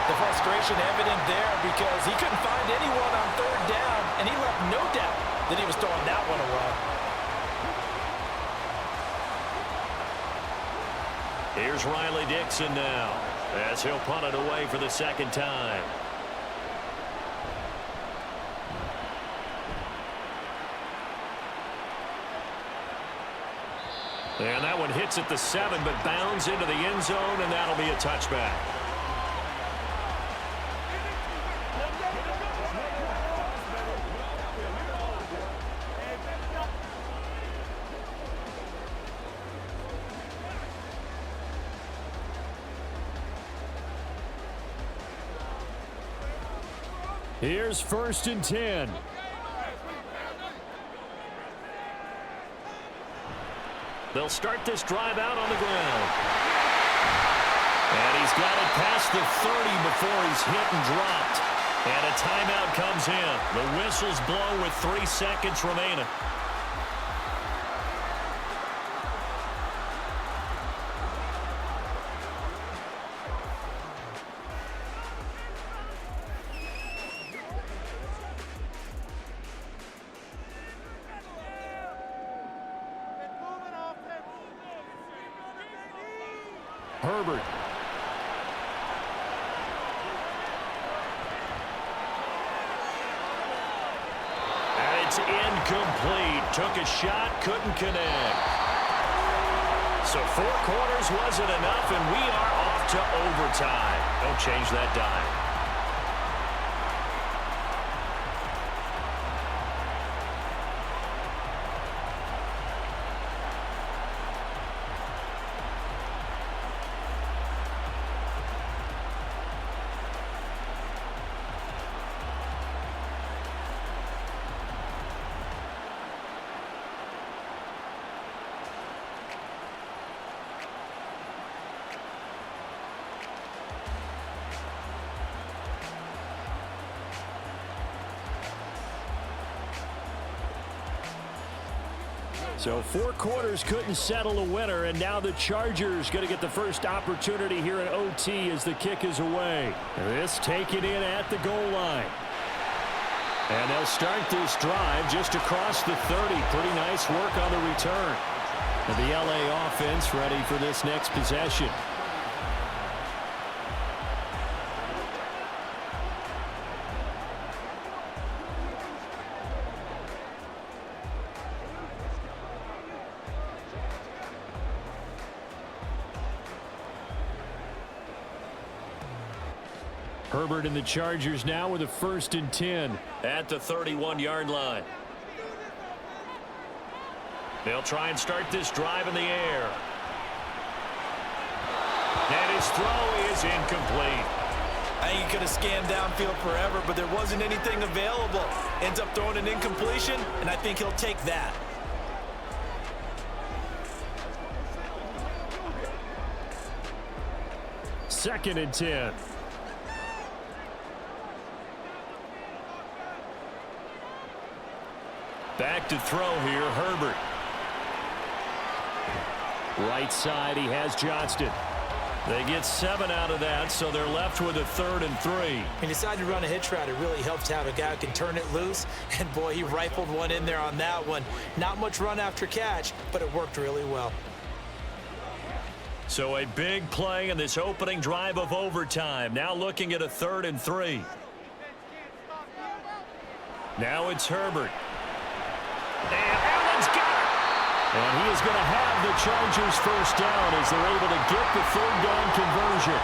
The frustration evident there because he couldn't find anyone on 3rd down, and he left no doubt that he was throwing that one away. Here's Riley Dixon now, as he'll punt it away for the 2nd time. And that one hits at the 7, but bounds into the end zone, and that'll be a touchback. Here's 1st and 10. They'll start this drive out on the ground. And he's got it past the 30 before he's hit and dropped. And a timeout comes in. The whistle's blown with 3 seconds remaining. Herbert. And it's incomplete. Took a shot, couldn't connect. So 4 quarters wasn't enough, and we are off to overtime. Don't change that dime. So 4 quarters couldn't settle a winner, and now the Chargers going to get the first opportunity here in OT as the kick is away. This taken in at the goal line. And they'll start this drive just across the 30. Pretty nice work on the return. And the LA offense ready for this next possession. Herbert and the Chargers now with a 1st and 10. At the 31-yard line. They'll try and start this drive in the air. And his throw is incomplete. I think he could have scanned downfield forever, but there wasn't anything available. Ends up throwing an incompletion, and I think he'll take that. 2nd and 10. Back to throw here, Herbert. Right side, he has Johnston. They get 7 out of that, so they're left with a 3rd and 3. He decided to run a hitch route. It really helps to have a guy who can turn it loose. And, boy, he rifled one in there on that one. Not much run after catch, but it worked really well. So a big play in this opening drive of overtime. Now looking at a 3rd and 3. Now it's Herbert. And Allen's got it. And he is going to have the Chargers first down as they're able to get the 3rd down conversion.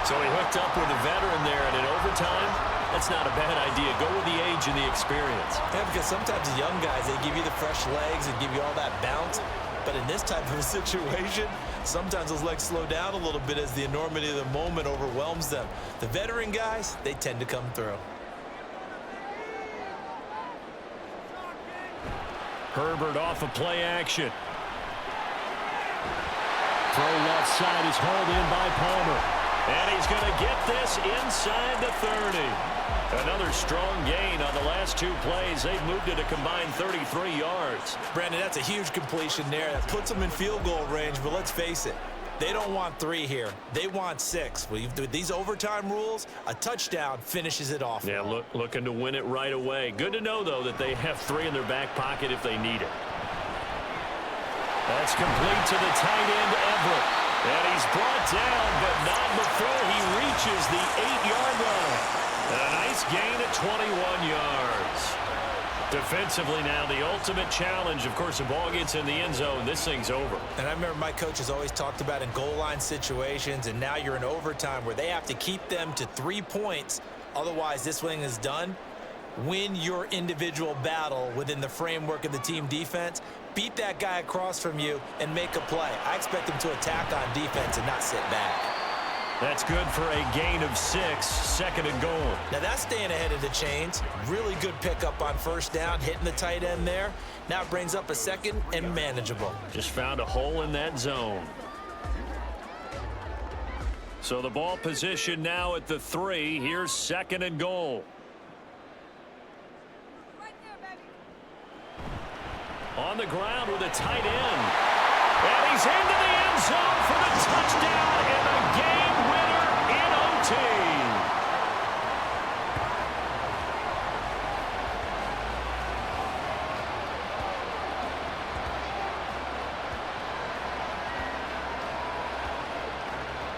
So he hooked up with a veteran there, and in overtime, that's not a bad idea. Go with the age and the experience. Yeah, because sometimes the young guys, they give you the fresh legs and give you all that bounce. But in this type of a situation, sometimes those legs slow down a little bit as the enormity of the moment overwhelms them. The veteran guys, they tend to come through. Herbert off of play action. Throw left side is hauled in by Palmer. And he's going to get this inside the 30. Another strong gain on the last 2 plays. They've moved it a combined 33 yards. Brandon, that's a huge completion there. That puts them in field goal range, but let's face it. They don't want 3 here. They want 6. With these overtime rules, a touchdown finishes it off. Yeah, looking to win it right away. Good to know, though, that they have 3 in their back pocket if they need it. That's complete to the tight end, Everett. And he's brought down, but not before he reaches the 8-yard line. And a nice gain at 21 yards. Defensively now, the ultimate challenge. Of course, the ball gets in the end zone. This thing's over. And I remember my coaches always talked about in goal line situations, and now you're in overtime where they have to keep them to 3 points. Otherwise, this thing is done. Win your individual battle within the framework of the team defense. Beat that guy across from you and make a play. I expect them to attack on defense and not sit back. That's good for a gain of 6, 2nd and goal. Now that's staying ahead of the chains. Really good pickup on first down, hitting the tight end there. Now it brings up a 2nd and manageable. Just found a hole in that zone. So the ball position now at the 3. Here's 2nd and goal. On the ground with a tight end. And he's into the end zone for the touchdown and the game winner in OT.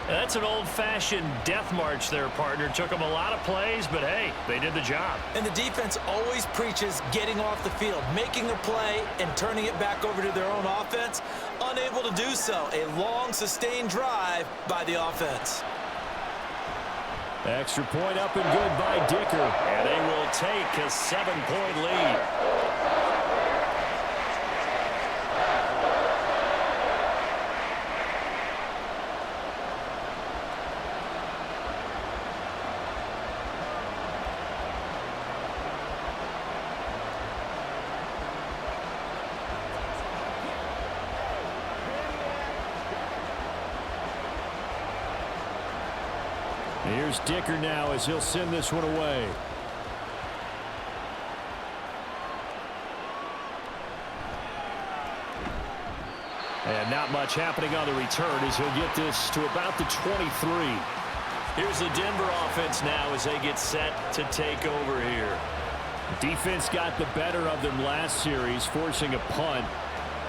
That's an old-fashioned death march there, partner. Took them a lot of plays, but hey, they did the job. And the defense always preaches getting off the field, making a play, and turning it back over to their own offense. Unable to do so. A long, sustained drive by the offense. Extra point up and good by Dicker. And they will take a 7-point lead. Here's Dicker now as he'll send this one away. And not much happening on the return as he'll get this to about the 23. Here's the Denver offense now as they get set to take over here. Defense got the better of them last series, forcing a punt.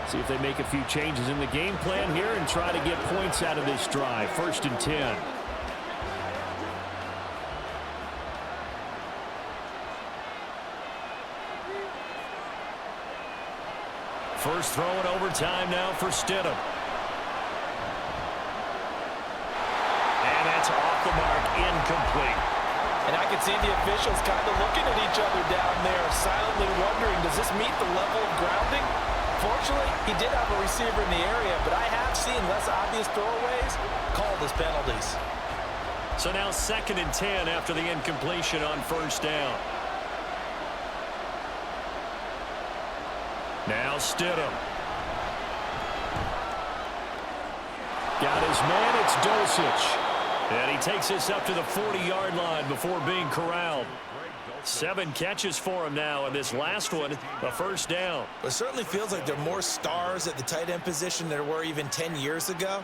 See if they make a few changes in the game plan here and try to get points out of this drive. 1st and 10. First throw in overtime now for Stidham. And that's off the mark, incomplete. And I can see the officials kind of looking at each other down there, silently wondering, does this meet the level of grounding? Fortunately, he did have a receiver in the area, but I have seen less obvious throwaways called as penalties. So now 2nd and 10 after the incompletion on first down. Now Stidham. Got his man, it's Dulcich. And he takes this up to the 40-yard line before being corralled. 7 catches for him now, and this last one, a first down. It certainly feels like there are more stars at the tight end position than there were even 10 years ago.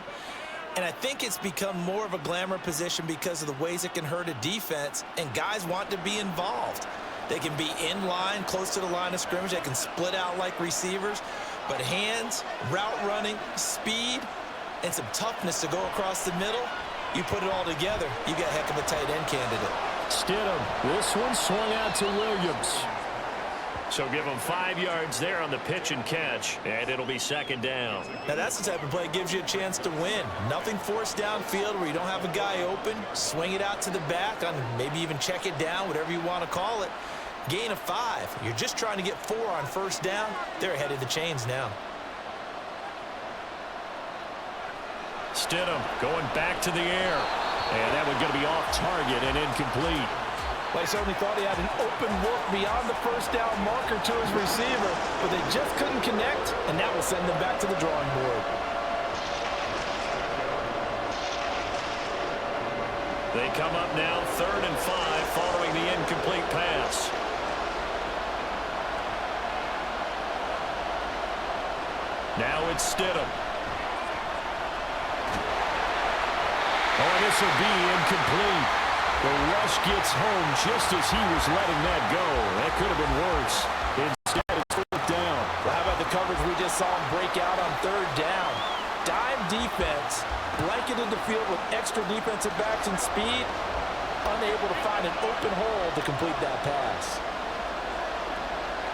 And I think it's become more of a glamour position because of the ways it can hurt a defense, and guys want to be involved. They can be in line, close to the line of scrimmage. They can split out like receivers. But hands, route running, speed, and some toughness to go across the middle, you put it all together, you got a heck of a tight end candidate. Stidham. This one swung out to Williams. So give him 5 yards there on the pitch and catch, and it'll be second down. Now that's the type of play that gives you a chance to win. Nothing forced downfield where you don't have a guy open. Swing it out to the back, on maybe even check it down, whatever you want to call it. Gain of 5. You're just trying to get 4 on first down. They're ahead of the chains now. Stidham going back to the air. And that one's going to be off target and incomplete. Well, he certainly thought he had an open look beyond the first down marker to his receiver, but they just couldn't connect, and that will send them back to the drawing board. They come up now 3rd and 5 following the incomplete pass. Now it's Stidham. Oh, this will be incomplete. The rush gets home just as he was letting that go. That could have been worse. Instead, it's 4th down. Well, how about the coverage we just saw him break out on 3rd down? Dime defense, blanketed the field with extra defensive backs and speed, unable to find an open hole to complete that pass.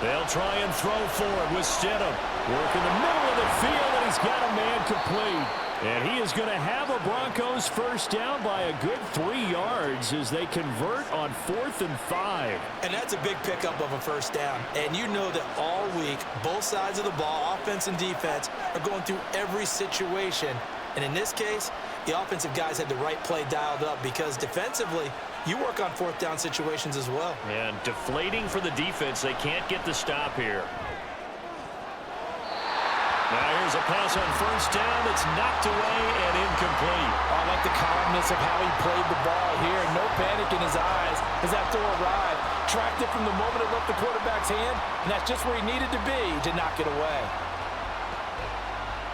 They'll try and throw for it with Stidham. Work in the middle of the field, and he's got a man complete. And he is going to have a Broncos first down by a good 3 yards as they convert on 4th and 5. And that's a big pickup of a first down. And you know that all week, both sides of the ball, offense and defense, are going through every situation. And in this case, the offensive guys had the right play dialed up because defensively, you work on 4th down situations as well. And deflating for the defense. They can't get the stop here. Now here's a pass on first down that's knocked away and incomplete. I like the calmness of how he played the ball here. No panic in his eyes as that throw arrived. Tracked it from the moment it left the quarterback's hand, and that's just where he needed to be to knock it away.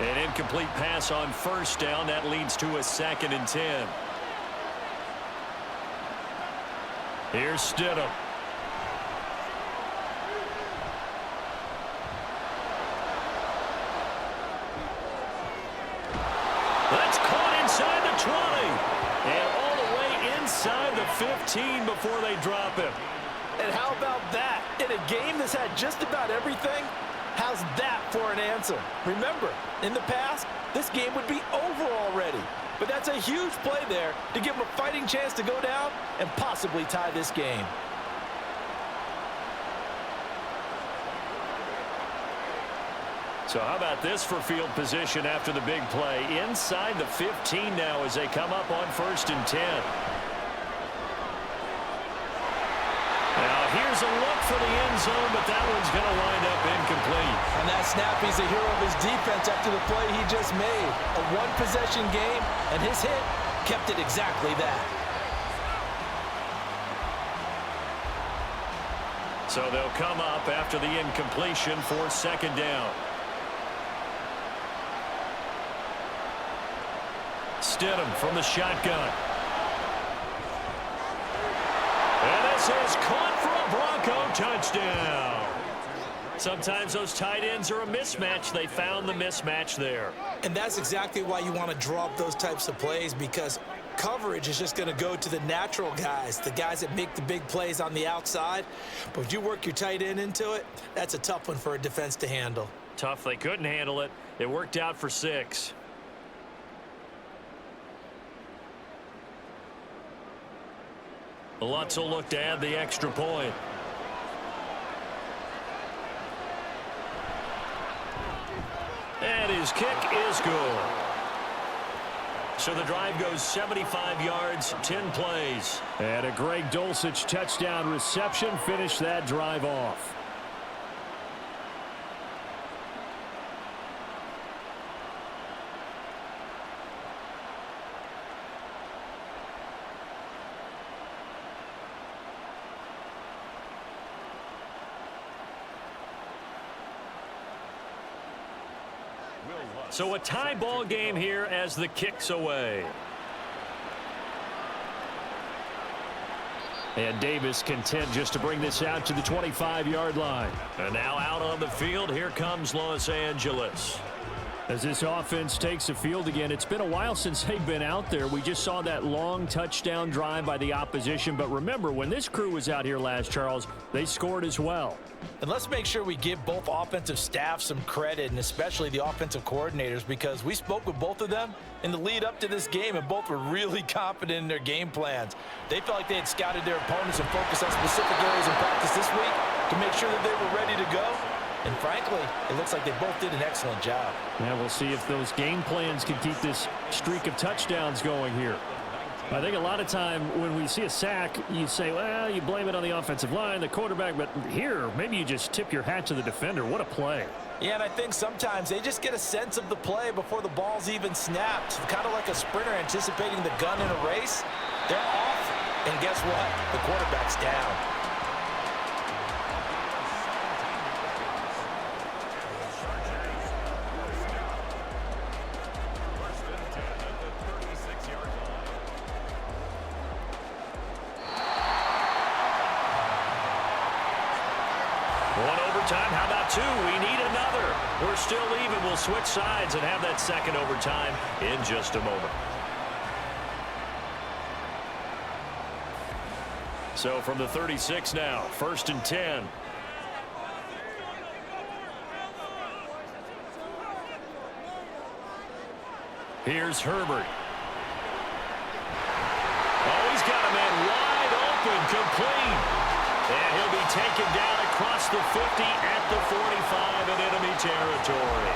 An incomplete pass on first down. That leads to a 2nd and 10. Here's Stidham. That's caught inside the 20. And all the way inside the 15 before they drop him. And how about that? In a game that's had just about everything, how's that for an answer? Remember, in the past, this game would be over already. But that's a huge play there to give him a fighting chance to go down and possibly tie this game. So how about this for field position after the big play? Inside the 15 now as they come up on 1st and 10. Now here's a look for the end zone, but that one's going to wind up incomplete. On that snap, he's a hero of his defense after the play he just made. A one-possession game, and his hit kept it exactly that. So they'll come up after the incompletion for 2nd down. Stidham from the shotgun. And this is caught for a Bronco touchdown. Sometimes those tight ends are a mismatch. They found the mismatch there. And that's exactly why you want to draw up those types of plays, because coverage is just going to go to the natural guys, the guys that make the big plays on the outside. But if you work your tight end into it, that's a tough one for a defense to handle. Tough. They couldn't handle it. It worked out for 6. Lutz will look to add the extra point. And his kick is good. So the drive goes 75 yards, 10 plays. And a Greg Dulcich touchdown reception finished that drive off. So a tie ball game here as the kick's away. And Davis content just to bring this out to the 25-yard line. And now out on the field, here comes Los Angeles. As this offense takes the field again, it's been a while since they've been out there. We just saw that long touchdown drive by the opposition. But remember, when this crew was out here last, Charles, they scored as well. And let's make sure we give both offensive staff some credit, and especially the offensive coordinators, because we spoke with both of them in the lead up to this game, and both were really confident in their game plans. They felt like they had scouted their opponents and focused on specific areas in practice this week to make sure that they were ready to go. And frankly, it looks like they both did an excellent job. Now we'll see if those game plans can keep this streak of touchdowns going here. I think a lot of time when we see a sack, you say, well, you blame it on the offensive line, the quarterback, but here, maybe you just tip your hat to the defender. What a play. Yeah, and I think sometimes they just get a sense of the play before the ball's even snapped. Kind of like a sprinter anticipating the gun in a race. They're off, and guess what? The quarterback's down. Time. How about two? We need another. We're still even. We'll switch sides and have that second overtime in just a moment. So from the 36 now, 1st and 10. Here's Herbert. Oh, he's got a man wide open, complete. And he'll be taken down across the 50 at the 45 in enemy territory.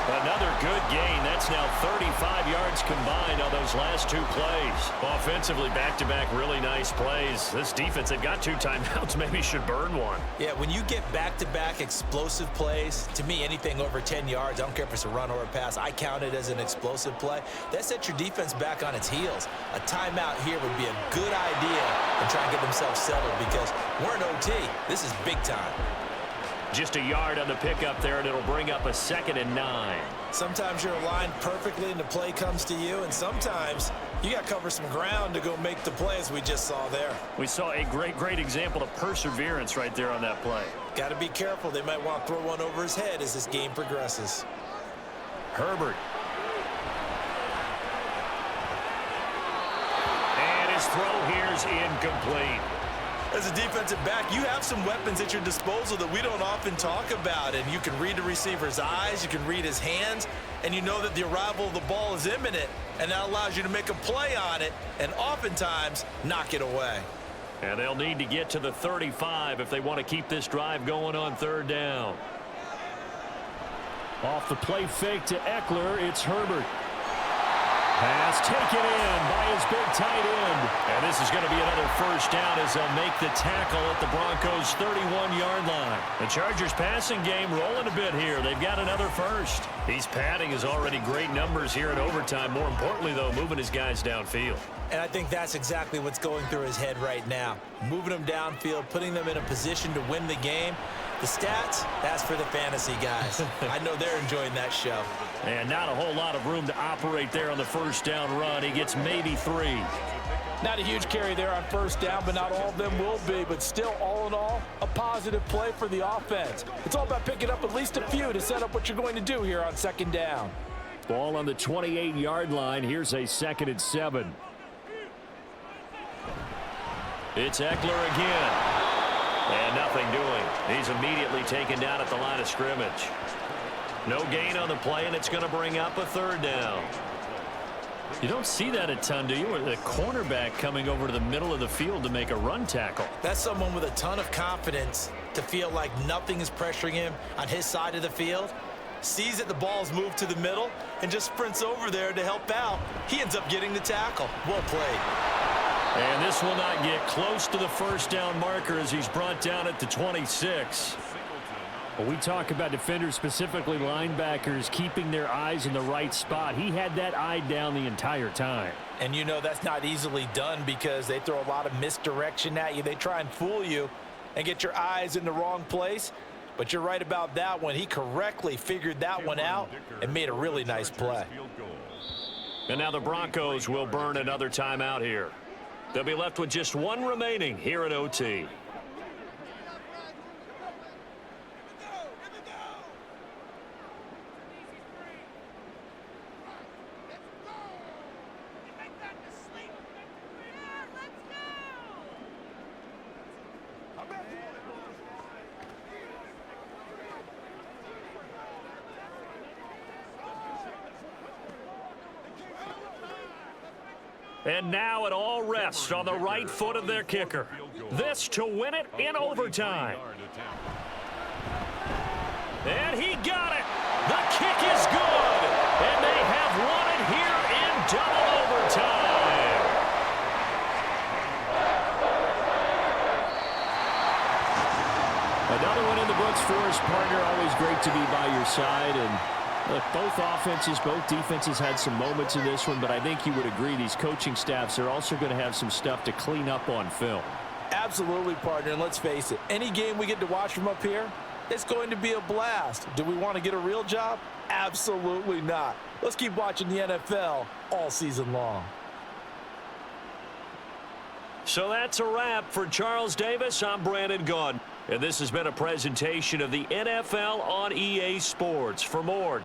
Another good gain. That's now 35 yards combined on those last two plays. Offensively, back-to-back really nice plays. This defense, they've got 2 timeouts, maybe should burn one. Yeah, when you get back-to-back explosive plays, to me, anything over 10 yards, I don't care if it's a run or a pass, I count it as an explosive play. That sets your defense back on its heels. A timeout here would be a good idea to try and get themselves settled because we're in OT. This is big time. Just a yard on the pickup there, and it'll bring up a 2nd and 9. Sometimes you're aligned perfectly and the play comes to you, and sometimes you got to cover some ground to go make the play, as we just saw there. We saw a great example of perseverance right there on that play. Got to be careful. They might want to throw one over his head as this game progresses. Herbert. And his throw here is incomplete. As a defensive back, you have some weapons at your disposal that we don't often talk about, and you can read the receiver's eyes, you can read his hands, and you know that the arrival of the ball is imminent, and that allows you to make a play on it and oftentimes knock it away. And they'll need to get to the 35 if they want to keep this drive going on 3rd down. Off the play fake to Eckler, it's Herbert. Pass taken in by his big tight end. And this is going to be another 1st down as they'll make the tackle at the Broncos' 31-yard line. The Chargers' passing game rolling a bit here. They've got another 1st. He's padding his already great numbers here in overtime. More importantly, though, moving his guys downfield. And I think that's exactly what's going through his head right now. Moving them downfield, putting them in a position to win the game. The stats, that's for the fantasy guys. I know they're enjoying that show. And not a whole lot of room to operate there on the 1st down run. He gets maybe 3. Not a huge carry there on 1st down, but not all of them will be. But still, all in all, a positive play for the offense. It's all about picking up at least a few to set up what you're going to do here on 2nd down. Ball on the 28-yard line. Here's a 2nd and 7. It's Eckler again. And nothing doing. He's immediately taken down at the line of scrimmage. No gain on the play, and it's going to bring up a 3rd down. You don't see that a ton, do you? The cornerback coming over to the middle of the field to make a run tackle. That's someone with a ton of confidence to feel like nothing is pressuring him on his side of the field. Sees that the ball's moved to the middle and just sprints over there to help out. He ends up getting the tackle. Well played. And this will not get close to the 1st down marker as he's brought down at the 26. Well, we talk about defenders, specifically linebackers, keeping their eyes in the right spot. He had that eye down the entire time. And you know that's not easily done because they throw a lot of misdirection at you. They try and fool you and get your eyes in the wrong place. But you're right about that one. He correctly figured that one out and made a really nice play. And now the Broncos will burn another timeout here. They'll be left with just one remaining here in OT. And now it all rests on the right foot of their kicker. This to win it in overtime. And he got it. The kick is good. And they have won it here in double overtime. Another one in the books for his partner. Always great to be by your side. And look, both offenses, both defenses had some moments in this one, but I think you would agree these coaching staffs are also going to have some stuff to clean up on film. Absolutely, partner, and let's face it, any game we get to watch from up here, it's going to be a blast. Do we want to get a real job? Absolutely not. Let's keep watching the NFL all season long. So that's a wrap for Charles Davis. I'm Brandon Gaudin, and this has been a presentation of the NFL on EA Sports. For more